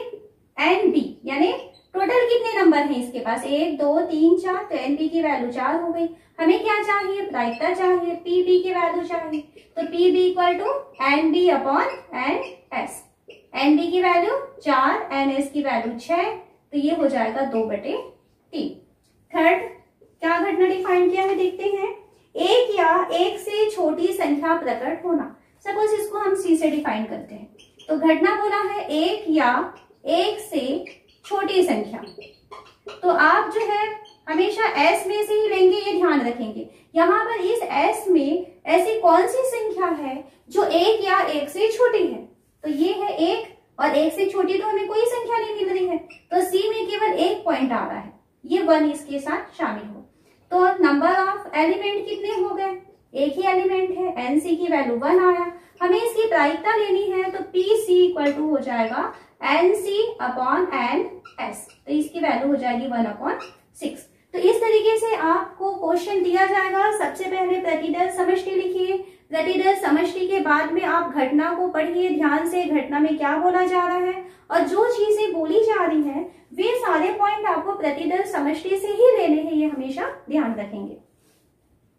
NB यानी टोटल कितने नंबर हैं इसके पास? 1 2 3 4। तो NB की वैल्यू 4 हो गई। हमें क्या चाहिए? प्रायिकता चाहिए। PB की वैल्यू चाहिए। तो PB equal to NB/NS। NB की वैल्यू 4, NS की वैल्यू 6। तो ये हो जाएगा 2/3। थर्ड क्या घटना डिफाइन किया है देखते हैं। एक या एक से छोटी संख्या प्रकट होना। सपोज इसको हम C से डिफाइन करते हैं। तो घटना बोला है एक या एक से छोटी संख्या। तो आप जो है हमेशा S में से ही लेंगे, ये ध्यान रखेंगे। यहाँ पर इस S में ऐसी कौन सी संख्या है जो 1 या 1 से छोटी है? तो ये है 1 और 1 से छोटी तो हमें कोई संख्या नहीं मिल रही है। तो C में केवल 1 पॉइंट आ रहा है। ये 1 इसके साथ शामिल हो। तो नंबर ऑफ एलिमेंट कितने हो गए, एक ही एलिमेंट है, एनसी की वैल्यू 1 आया। हमें इसकी प्रायिकता लेनी है तो पीसी इक्वल टू हो जाएगा एनसी अपॉन एन एस, तो इसकी वैल्यू हो जाएगी 1/6। तो इस तरीके से आपको क्वेश्चन दिया जाएगा। सबसे पहले प्रतिदर्श समष्टि लिखिए, प्रतिदर्श समष्टि के बाद में आप घटना को पढ़िए ध्यान से, घटना में क्या बोला जा रहा है और जो चीजें बोली जा रही है वे सारे पॉइंट आपको प्रतिदर्श समष्टि से ही लेने हैं, ये हमेशा ध्यान रखेंगे।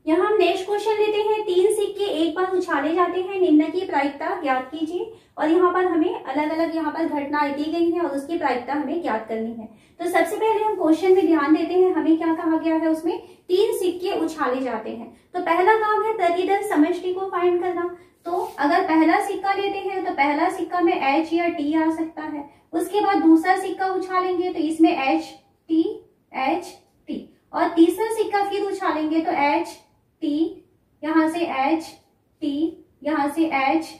यहाँ हम नेक्स्ट क्वेश्चन लेते हैं, 3 सिक्के एक बार उछाले जाते हैं, निम्न की प्रायिकता ज्ञात कीजिए। और यहाँ पर हमें अलग अलग यहाँ पर घटनाएं दी गई हैं और उसकी प्रायिकता हमें ज्ञात करनी है। तो सबसे पहले हम क्वेश्चन में ध्यान देते हैं, हमें क्या कहा गया है, उसमें 3 सिक्के उछाले जाते हैं। तो पहला काम है प्रतिदर्श समष्टि को फाइंड करना। तो अगर पहला सिक्का लेते हैं तो पहला सिक्का में एच या टी आ सकता है, उसके बाद दूसरा सिक्का उछालेंगे तो इसमें एच टी, और तीसरा सिक्का फिर उछालेंगे तो एच टी, यहाँ से एच टी, यहाँ से एच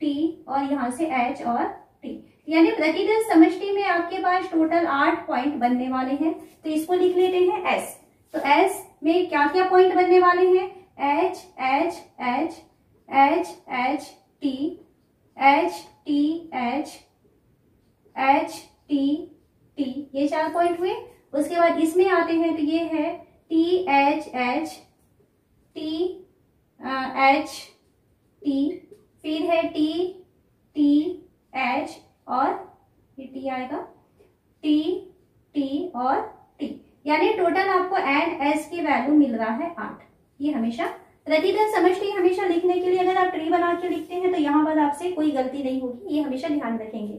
टी और यहाँ से एच और टी, यानी प्रतिदर्श समष्टि में आपके पास टोटल 8 पॉइंट बनने वाले हैं। तो इसको लिख लेते हैं एस। तो एस में क्या क्या पॉइंट बनने वाले हैं, H H H H H T H T H H T T, ये 4 पॉइंट हुए। उसके बाद इसमें आते हैं तो ये है T H H T H T, फिर है टी टी एच और ये टी आएगा, टी टी और टी, यानी टोटल आपको एन एस की वैल्यू मिल रहा है 8। ये हमेशा प्रतिदर्श समष्टि हमेशा लिखने के लिए अगर आप ट्री बना के लिखते हैं तो यहाँ पर आपसे कोई गलती नहीं होगी, ये हमेशा ध्यान रखेंगे।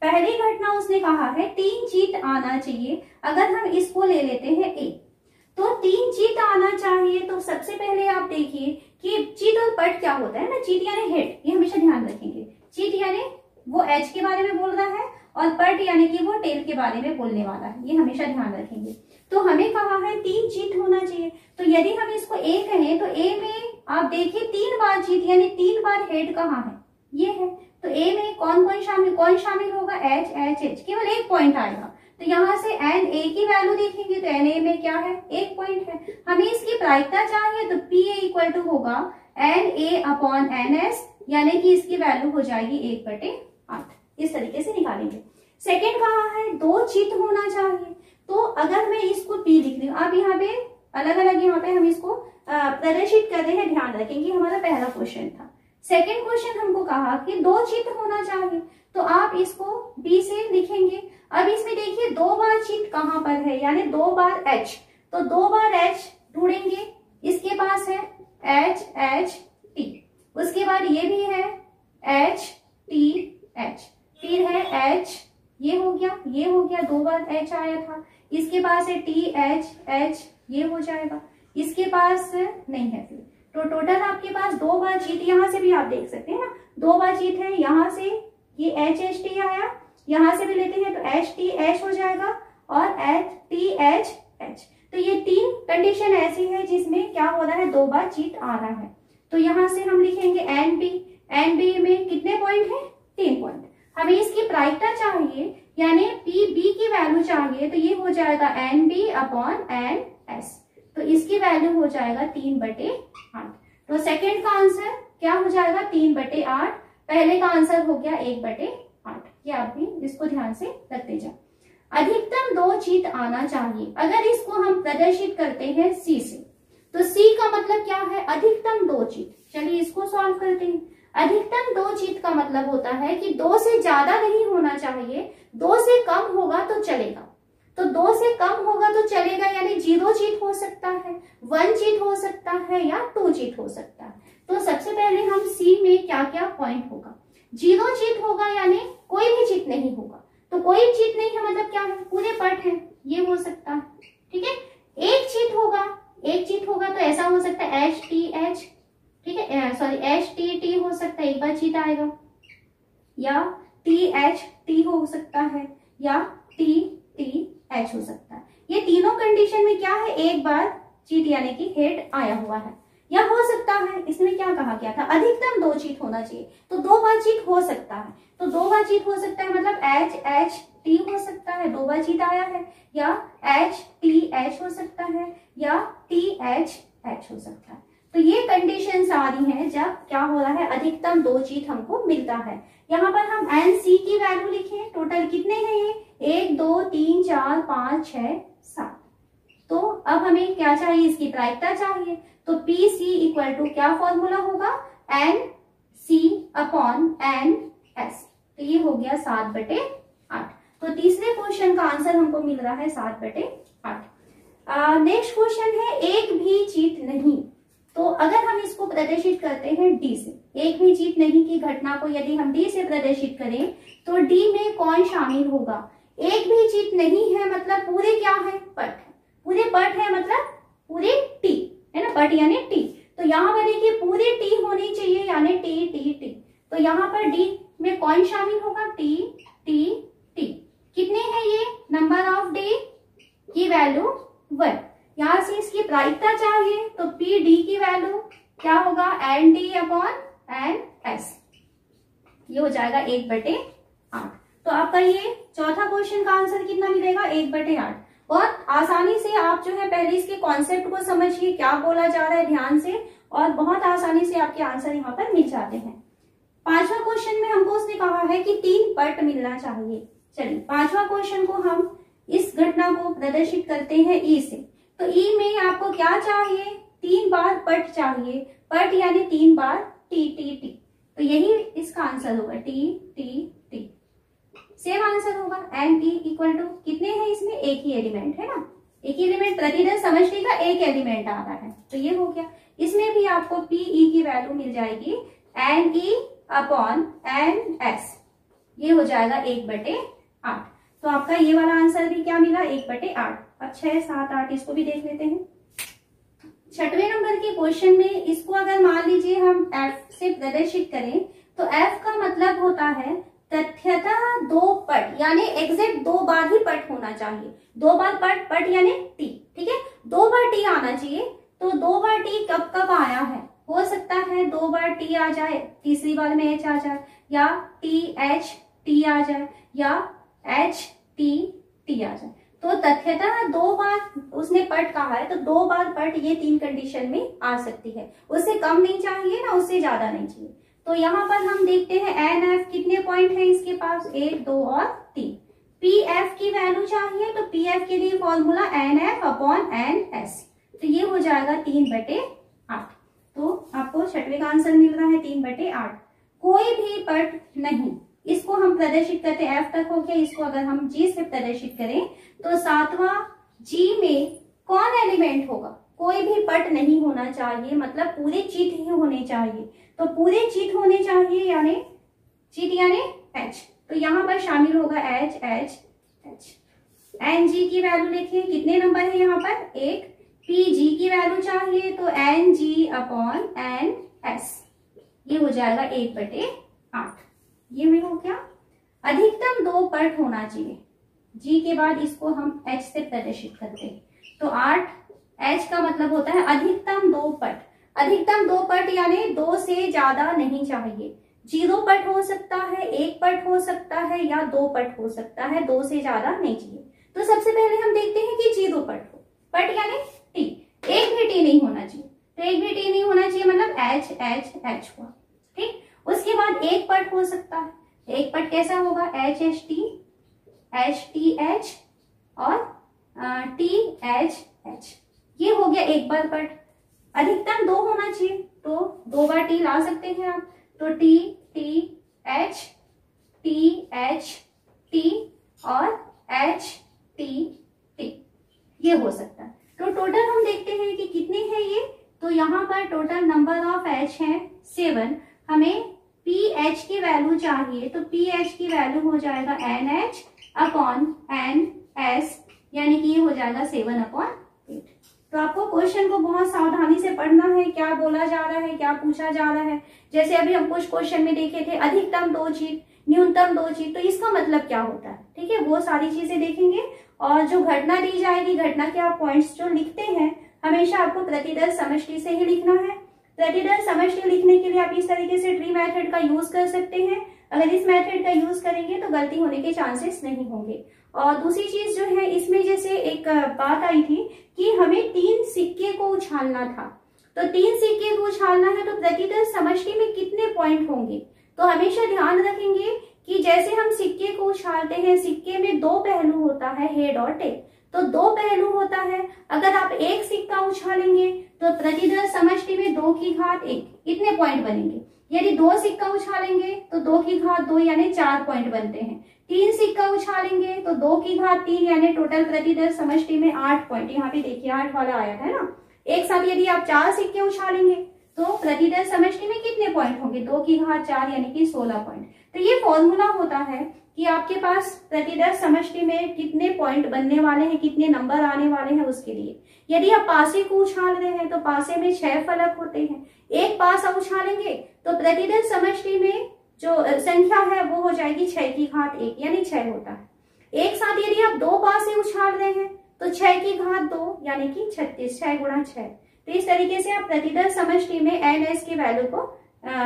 पहली घटना उसने कहा है 3 चीट आना चाहिए। अगर हम इसको ले लेते हैं ए, तो 3 चीट आना चाहिए। तो सबसे पहले आप देखिए कि चीट और पट क्या होता है ना, चीट यानी हेड, ये हमेशा ध्यान रखेंगे। चीट यानी वो एच के बारे में बोल रहा है और पट यानी कि वो टेल के बारे में बोलने वाला है, ये हमेशा ध्यान रखेंगे। तो हमें कहा है 3 चीट होना चाहिए। तो यदि हम इसको ए कहें तो ए में आप देखिए 3 बार चीट यानी 3 बार हेड कहाँ है, ये है। तो ए में कौन शामिल होगा, एच एच एच, केवल 1 पॉइंट आएगा। तो यहाँ से एन ए की वैल्यू देखेंगे तो एन ए में क्या है, 1 पॉइंट है। हमें इसकी प्रायिकता चाहिए तो पी ए इक्वल टू होगा N A upon N S, यानी कि इसकी वैल्यू हो जाएगी 1/8। इस तरीके से निकालेंगे। सेकेंड कहा है 2 चीट होना चाहिए। तो अगर मैं इसको पी लिख रही हूँ, आप यहाँ पे अलग अलग यहाँ पे हम इसको प्रदर्शित कर रहे हैं, ध्यान रखेंगे। हमारा पहला क्वेश्चन था। सेकेंड क्वेश्चन हमको कहा कि 2 चीट होना चाहिए, तो आप इसको बी से लिखेंगे। अब इसमें देखिए 2 बार चीट कहाँ पर है, यानी 2 बार एच, तो 2 बार एच ढूंढेंगे। इसके पास है एच एच टी, उसके बाद ये भी है एच टी एच, फिर है एच, ये हो गया 2 बार एच आया था। इसके पास है टी एच एच, ये हो जाएगा। इसके पास नहीं है, फिर तो टोटल आपके पास 2 बार चीट, यहाँ से भी आप देख सकते हैं ना 2 बार चीट है। यहाँ से ये एच एच टी आया, यहाँ से भी लेते हैं तो एच टी एच हो जाएगा और एच टी एच एच। तो ये 3 कंडीशन ऐसी है जिसमें क्या हो रहा है, 2 बार चीट आ रहा है। तो यहाँ से हम लिखेंगे एन बी में कितने पॉइंट है, 3 पॉइंट। हमें इसकी प्रायिकता चाहिए यानी पी बी की वैल्यू चाहिए, तो ये हो जाएगा N B upon N S, तो इसकी वैल्यू हो जाएगा 3/8। तो सेकेंड का आंसर क्या हो जाएगा, 3/8। पहले का आंसर हो गया 1/8। ये आप भी इसको ध्यान से रखते जाओ। अधिकतम 2 चीट आना चाहिए। अगर इसको हम प्रदर्शित करते हैं सी से, तो सी का मतलब क्या है, अधिकतम 2 चीट। चलिए इसको सॉल्व करते हैं। अधिकतम 2 चीट का मतलब होता है कि 2 से ज्यादा नहीं होना चाहिए, 2 से कम होगा तो चलेगा। तो 2 से कम होगा तो चलेगा यानी 0 चीट हो सकता है, 1 चीट हो सकता है या 2 चीट हो सकता है। तो सबसे पहले हम सी में क्या क्या पॉइंट होगा, 0 चीट होगा यानी कोई भी चीट नहीं होगा। तो कोई चीट नहीं है मतलब क्या है, पूरे पट है, ये हो सकता है, ठीक है। 1 चीट होगा तो ऐसा हो सकता है एच टी एच, ठीक है, सॉरी एच टी टी हो सकता है, 1 बार चीट आएगा, या टी एच टी हो सकता है, या टी टी एच हो सकता है। ये तीनों कंडीशन में क्या है, 1 बार चीट यानी कि हेड आया हुआ है, या हो सकता है। इसमें क्या कहा गया था, अधिकतम 2 चीट होना चाहिए, तो 2 बार चीट हो सकता है। तो 2 बार चीट हो सकता है मतलब एच एच टी हो सकता है, 2 बार जीत आया है, या एच टी एच हो सकता है, या टी एच एच हो सकता है। तो ये कंडीशंस आ रही हैं जब क्या हो रहा है, अधिकतम 2 जीत हमको मिलता है। यहाँ पर हम एन सी की वैल्यू लिखें, टोटल कितने हैं ये, 1 2 3 4 5 6 7। तो अब हमें क्या चाहिए, इसकी प्रायिकता चाहिए। तो पी सी इक्वल टू क्या फॉर्मूला होगा, N C upon N S. तो ये हो गया 7/8। तो तीसरे क्वेश्चन का आंसर हमको मिल रहा है 7/8। नेक्स्ट क्वेश्चन है, एक भी जीत नहीं। तो अगर हम इसको प्रदर्शित करते हैं डी से, एक भी जीत नहीं की घटना को यदि हम डी से प्रदर्शित करें तो डी में कौन शामिल होगा। एक भी जीत नहीं है मतलब पूरे क्या है, पट है, पूरे पट है मतलब पूरे टी है ना, पट यानी टी। तो यहाँ पर देखिए पूरे टी होनी चाहिए यानी टी टी टी। तो यहाँ पर डी में कौन शामिल होगा, टी टी टी। कितने हैं ये, नंबर ऑफ डी की वैल्यू 1। यहाँ से इसकी प्रायिकता चाहिए तो पी डी की वैल्यू क्या होगा, N D upon N S. ये हो जाएगा 1/8। तो आपका ये चौथा क्वेश्चन का आंसर कितना मिलेगा, 1/8। बहुत आसानी से आप जो है पहले इसके कॉन्सेप्ट को समझिए, क्या बोला जा रहा है ध्यान से, और बहुत आसानी से आपके आंसर यहाँ पर मिल जाते हैं। पांचवा क्वेश्चन में हमको उसने कहा है कि 3 पट मिलना चाहिए। चलिए पांचवा क्वेश्चन को हम इस घटना को प्रदर्शित करते हैं ई से। तो ई में आपको क्या चाहिए, 3 बार पट चाहिए, पट यानी 3 बार टी टी टी। तो यही इसका आंसर होगा, T T T. Same answer होगा, एन टी इक्वल टू कितने हैं इसमें, एक ही एलिमेंट है ना, एक ही एलिमेंट, प्रतिदल समष्टि का एक एलिमेंट आ रहा है। तो ये हो गया, इसमें भी आपको पी ई की वैल्यू मिल जाएगी N E upon N S. ये हो जाएगा 1/8। तो आपका ये वाला आंसर भी क्या मिला, 1/8। अब 6 7 8 इसको भी देख लेते हैं। छठवें नंबर के क्वेश्चन में इसको अगर मान लीजिए हम एफ से प्रदर्शित करें तो एफ का मतलब होता है तथ्यतः 2 पट, यानी एग्जैक्ट 2 बार ही पट होना चाहिए। 2 बार पट, पट यानी टी, ठीक है, 2 बार टी आना चाहिए। तो 2 बार टी कब कब आया है, हो सकता है 2 बार टी आ जाए, तीसरी बार में एच आ जाए, या टी एच टी आ जाए, या एच टी टी आ जाए। तो तथ्यतः 2 बार उसने पट कहा है तो 2 बार पट ये 3 कंडीशन में आ सकती है, उससे कम नहीं चाहिए ना उससे ज्यादा नहीं चाहिए। तो यहाँ पर हम देखते हैं एन एफ कितने पॉइंट है इसके पास, 1 2 और 3। पी एफ की वैल्यू चाहिए तो पी एफ के लिए formula N F upon N S. तो ये हो जाएगा 3/8। तो आपको छठवें का आंसर मिल रहा है 3/8। कोई भी पट नहीं, इसको हम प्रदर्शित करते हैं, एफ तक हो गया, इसको अगर हम जी से प्रदर्शित करें तो 7वां जी में कौन एलिमेंट होगा, कोई भी पट नहीं होना चाहिए, मतलब पूरे चित ही होने चाहिए। तो पूरे चित होने चाहिए यानी चित यानी एच। तो यहाँ पर शामिल होगा H H H. N G की वैल्यू देखिए कितने नंबर है यहाँ पर, 1। पी जी की वैल्यू चाहिए तो N G upon N S. ये हो जाएगा 1/8। ये में हो गया, अधिकतम 2 पट होना चाहिए। जी के बाद इसको हम एच से प्रदर्शित करते हैं तो 8। एच का मतलब होता है अधिकतम 2 पट। अधिकतम 2 पट यानी 2 से ज्यादा नहीं चाहिए। 0 पट हो सकता है, 1 पट हो सकता है, या 2 पट हो सकता है, 2 से ज्यादा नहीं चाहिए। तो सबसे पहले हम देखते हैं कि 0 पट हो, पट यानी टी, एक भी टी नहीं होना चाहिए। तो एक भी टी नहीं होना चाहिए मतलब एच एच एच हुआ, ठीक। उसके बाद 1 पट हो सकता है, 1 पट कैसा होगा, एच एच टी एच और टी एच एच। ये हो गया 1 बार पट। अधिकतम 2 होना चाहिए तो 2 बार टी ला सकते हैं आप। तो टी टी एच टी और एच टी टी, ये हो सकता है। तो टोटल हम देखते हैं कि कितने हैं ये। तो यहाँ पर टोटल नंबर ऑफ एच है 7। हमें पी एच की वैल्यू चाहिए तो पी एच की वैल्यू हो जाएगा N H upon N S, यानी कि ये हो जाएगा 7/8। तो आपको क्वेश्चन को बहुत सावधानी से पढ़ना है, क्या बोला जा रहा है, क्या पूछा जा रहा है। जैसे अभी हम कुछ क्वेश्चन में देखे थे अधिकतम 2 जीत, न्यूनतम 2 जीत, तो इसका मतलब क्या होता है, ठीक है, वो सारी चीजें देखेंगे। और जो घटना दी जाएगी, घटना के आप पॉइंट्स जो लिखते हैं हमेशा आपको प्रतिदल समष्टि से ही लिखना है। प्रतिदल समष्टि लिखने के लिए आप इस तरीके से ट्री मेथड का यूज कर सकते हैं। अगर इस मेथड का यूज करेंगे तो गलती होने के चांसेस नहीं होंगे। और दूसरी चीज जो है इसमें जैसे एक बात आई थी कि हमें 3 सिक्के को उछालना था, तो 3 सिक्के को उछालना है तो प्रतिदल समष्टि में कितने पॉइंट होंगे। तो हमेशा ध्यान रखेंगे कि जैसे हम सिक्के को उछालते हैं, सिक्के में 2 पहलू होता है, हेड और टेल, तो 2 पहलू होता है। अगर आप एक सिक्का उछालेंगे तो प्रतिदल समष्टि में 2 की घात 1 इतने पॉइंट बनेंगे। यदि 2 सिक्का उछालेंगे तो 2 की घात 2 यानी 4 पॉइंट बनते हैं। 3 सिक्का उछालेंगे तो 2 की घात 3 यानी टोटल प्रतिदल समष्टि में 8 पॉइंट। यहाँ पे देखिए 8 वाला आया है ना। एक साथ यदि आप 4 सिक्के उछालेंगे तो प्रतिदल समष्टि में कितने पॉइंट होंगे, 2 की घात 4 यानी कि 16 पॉइंट। तो ये फॉर्मूला होता है कि आपके पास प्रतिदल समष्टि में कितने पॉइंट बनने वाले हैं, कितने नंबर आने वाले हैं उसके लिए। यदि आप पासे को उछाल रहे हैं तो पासे में 6 फलक होते हैं। एक पासा उछालेंगे तो प्रतिदल समष्टि में जो संख्या है वो हो जाएगी 6 की घात 1 यानी 6 होता है। एक साथ यदि आप 2 पासे उछाल रहे हैं तो 6 की घात 2 यानी कि 36, 6 गुणा 6। तो इस तरीके से आप प्रतिदल समष्टि में NS के वैल्यू को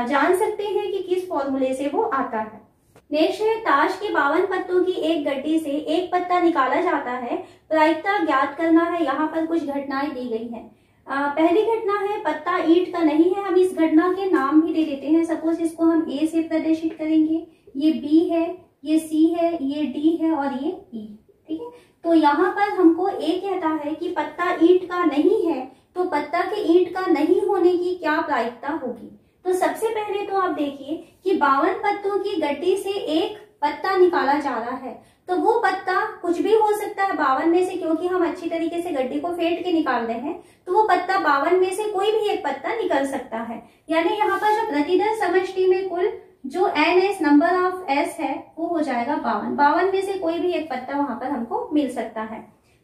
जान सकते हैं कि किस फॉर्मूले से वो आता है। नेक्स्ट है, ताश के 52 पत्तों की एक गड्डी से एक पत्ता निकाला जाता है, प्रायिकता ज्ञात करना है। यहाँ पर कुछ घटनाएं दी गई हैं। पहली घटना है पत्ता ईंट का नहीं है। हम इस घटना के नाम भी दे देते हैं। सपोज इसको हम A से प्रदर्शित करेंगे, ये B है, ये C है, ये D है और ये E, ठीक है। तो यहाँ पर हमको A कहता है कि पत्ता ईंट का नहीं है, तो पत्ता के ईंट का नहीं होने की क्या प्रायिकता होगी। तो सबसे पहले तो आप देखिए कि 52 पत्तों की गड्डी से एक पत्ता निकाला जा रहा है, तो वो पत्ता कुछ भी हो सकता है 52 में से, क्योंकि हम अच्छी तरीके से गड्डी को फेंट के निकाल रहे हैं, तो वो पत्ता 52 में से कोई भी एक पत्ता निकल सकता है। यानी यहाँ पर जो प्रतिदल समष्टि में कुल जो NS नंबर ऑफ S है वो हो जाएगा 52। 52 में से कोई भी एक पत्ता वहां पर हमको मिल सकता है।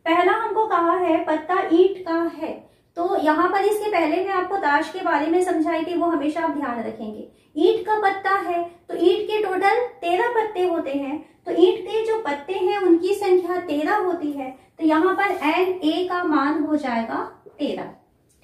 पहला हमको कहा है पत्ता ईंट का है, तो यहाँ पर इसके पहले मैं आपको ताश के बारे में समझाई थी, वो हमेशा आप ध्यान रखेंगे। ईंट का पत्ता है तो ईंट के टोटल 13 पत्ते होते हैं, तो ईंट के जो पत्ते हैं उनकी संख्या 13 होती है। तो यहाँ पर NA का मान हो जाएगा 13,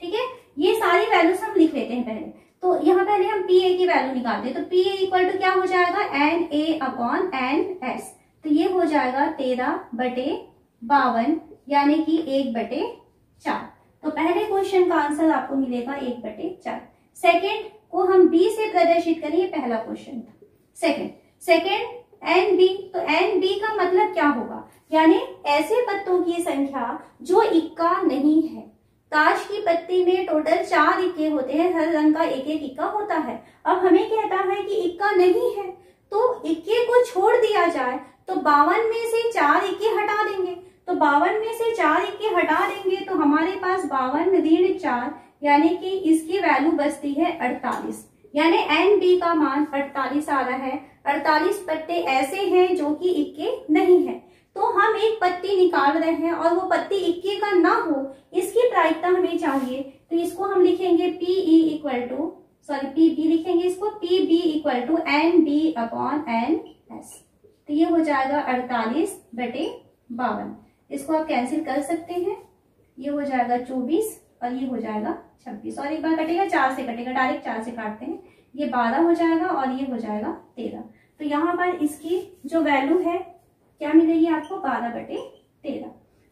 ठीक है। ये सारी वैल्यूज हम लिख लेते हैं पहले। तो यहाँ पहले हम PA की वैल्यू निकालते हैं, तो PA इक्वल टू क्या हो जाएगा, NA अपॉन NS। तो ये हो जाएगा 13/52 यानी कि 1/4। तो पहले क्वेश्चन का आंसर आपको मिलेगा 1/4। सेकेंड को हम B से प्रदर्शित करें, ये पहला क्वेश्चन था। सेकेंड NB, तो NB का मतलब क्या होगा, यानी ऐसे पत्तों की संख्या जो इक्का नहीं है। ताश की पत्ती में टोटल 4 इक्के होते हैं, हर रंग का एक एक इक्का होता है। अब हमें कहता है कि इक्का नहीं है, तो इक्के को छोड़ दिया जाए, तो 52 में से 4 इक्के हटा देंगे। तो 52 में से 4 इक्के हटा देंगे तो हमारे पास 52 ऋण 4 यानी कि इसकी वैल्यू बचती है 48, यानी NB का मान 48 आ रहा है। 48 पत्ते ऐसे हैं जो कि इक्के नहीं है, तो हम एक पत्ती निकाल रहे हैं और वो पत्ती इक्के का ना हो, इसकी प्रायिकता हमें चाहिए। तो इसको हम लिखेंगे PB लिखेंगे इसको, PB equal to NB upon NS। तो ये हो जाएगा 48/52। इसको आप कैंसिल कर सकते हैं, ये हो जाएगा 24 और ये हो जाएगा 26, और एक बार कटेगा 4 से कटेगा, डायरेक्ट 4 से काटते हैं, ये 12 हो जाएगा और ये हो जाएगा 13। तो यहाँ पर इसकी जो वैल्यू है क्या मिलेगी आपको, 12/13।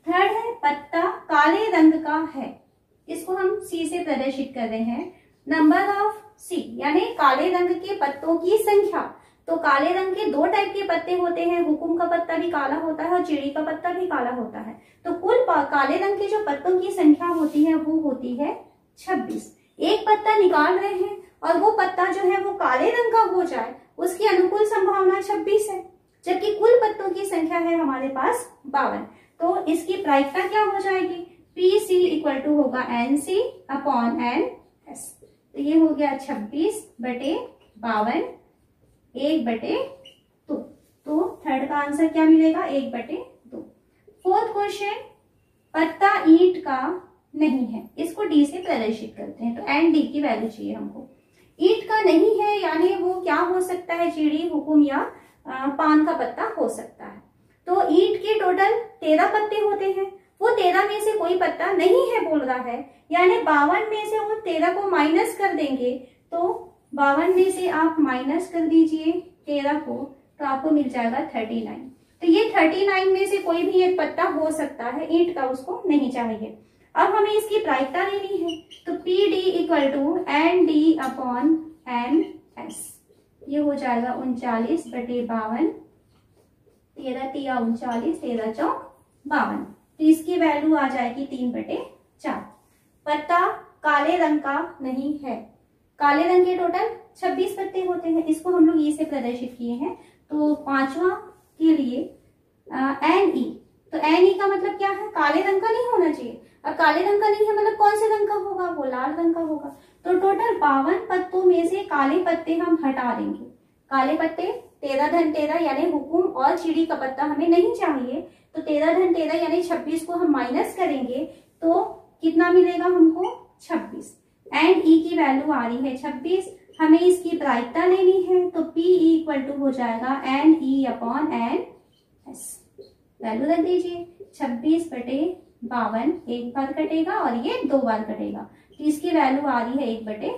थर्ड है पत्ता काले रंग का है, इसको हम C से प्रदर्शित कर रहे हैं। नंबर ऑफ C यानी काले रंग के पत्तों की संख्या। तो काले रंग के 2 टाइप के पत्ते होते हैं, हुकुम का पत्ता भी काला होता है और चिड़ी का पत्ता भी काला होता है। तो कुल काले रंग के जो पत्तों की संख्या होती है वो होती है 26। एक पत्ता निकाल रहे हैं और वो पत्ता जो है वो काले रंग का हो जाए, उसकी अनुकूल संभावना 26 है, जबकि कुल पत्तों की संख्या है हमारे पास 52। तो इसकी प्रायिकता क्या हो जाएगी, PC इक्वल टू होगा NC अपॉन NS। तो ये हो गया 26/52 1/2। तो थर्ड का आंसर क्या मिलेगा, 1/2। फोर्थ क्वेश्चन, पत्ता ईंट का नहीं है, इसको D से प्रदर्शित करते हैं। तो ND की वैल्यू चाहिए हमको। ईंट का नहीं है यानी वो क्या हो सकता है, चिड़ी, हुकुम या पान का पत्ता हो सकता है। तो ईंट के टोटल 13 पत्ते होते हैं, वो 13 में से कोई पत्ता नहीं है बोल रहा है, यानी 52 में से वो 13 को माइनस कर देंगे। तो 52 में से आप माइनस कर दीजिए 13 को, तो आपको मिल जाएगा 39। तो ये 39 में से कोई भी एक पत्ता हो सकता है, ईंट का उसको नहीं चाहिए। अब हमें इसकी प्रायिकता लेनी है, तो P D equal to N D upon N S, ये हो जाएगा 39/52, 13 तिया 39, 13 चौक 52। तो इसकी वैल्यू आ जाएगी 3/4। पत्ता काले रंग का नहीं है। काले रंग के टोटल 26 पत्ते होते हैं, इसको हम लोग ई से प्रदर्शित किए हैं। तो पांचवा के लिए एन ई, तो एन ई का मतलब क्या है, काले रंग का नहीं होना चाहिए। अब काले रंग का नहीं है मतलब कौन से रंग का होगा, वो लाल रंग का होगा। तो टोटल 52 पत्तों में से काले पत्ते हम हटा देंगे। काले पत्ते 13 यानी हुकुम और चिड़ी का पत्ता हमें नहीं चाहिए, तो 13 यानी 26 को हम माइनस करेंगे तो कितना मिलेगा हमको, 26। एंड ई की वैल्यू आ रही है 26, हमें इसकी प्रायिकता लेनी है, तो पी इक्वल टू हो जाएगा N E upon N S. Value रख दीजिए, 26/52 एक बार कटेगा और ये 2 बार कटेगा, तो इसकी वैल्यू आ रही है 1/2।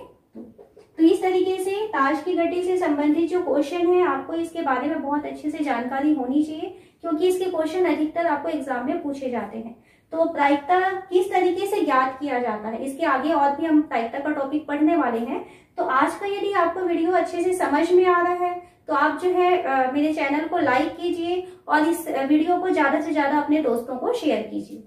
तो इस तरीके से ताश की गड्डी से संबंधित जो क्वेश्चन है, आपको इसके बारे में बहुत अच्छे से जानकारी होनी चाहिए, क्योंकि इसके क्वेश्चन अधिकतर आपको एग्जाम में पूछे जाते हैं। तो प्रायिकता किस तरीके से ज्ञात किया जाता है, इसके आगे और भी हम प्रायिकता का टॉपिक पढ़ने वाले हैं। तो आज का यदि आपको वीडियो अच्छे से समझ में आ रहा है, तो आप जो है मेरे चैनल को लाइक कीजिए और इस वीडियो को ज्यादा से ज्यादा अपने दोस्तों को शेयर कीजिए।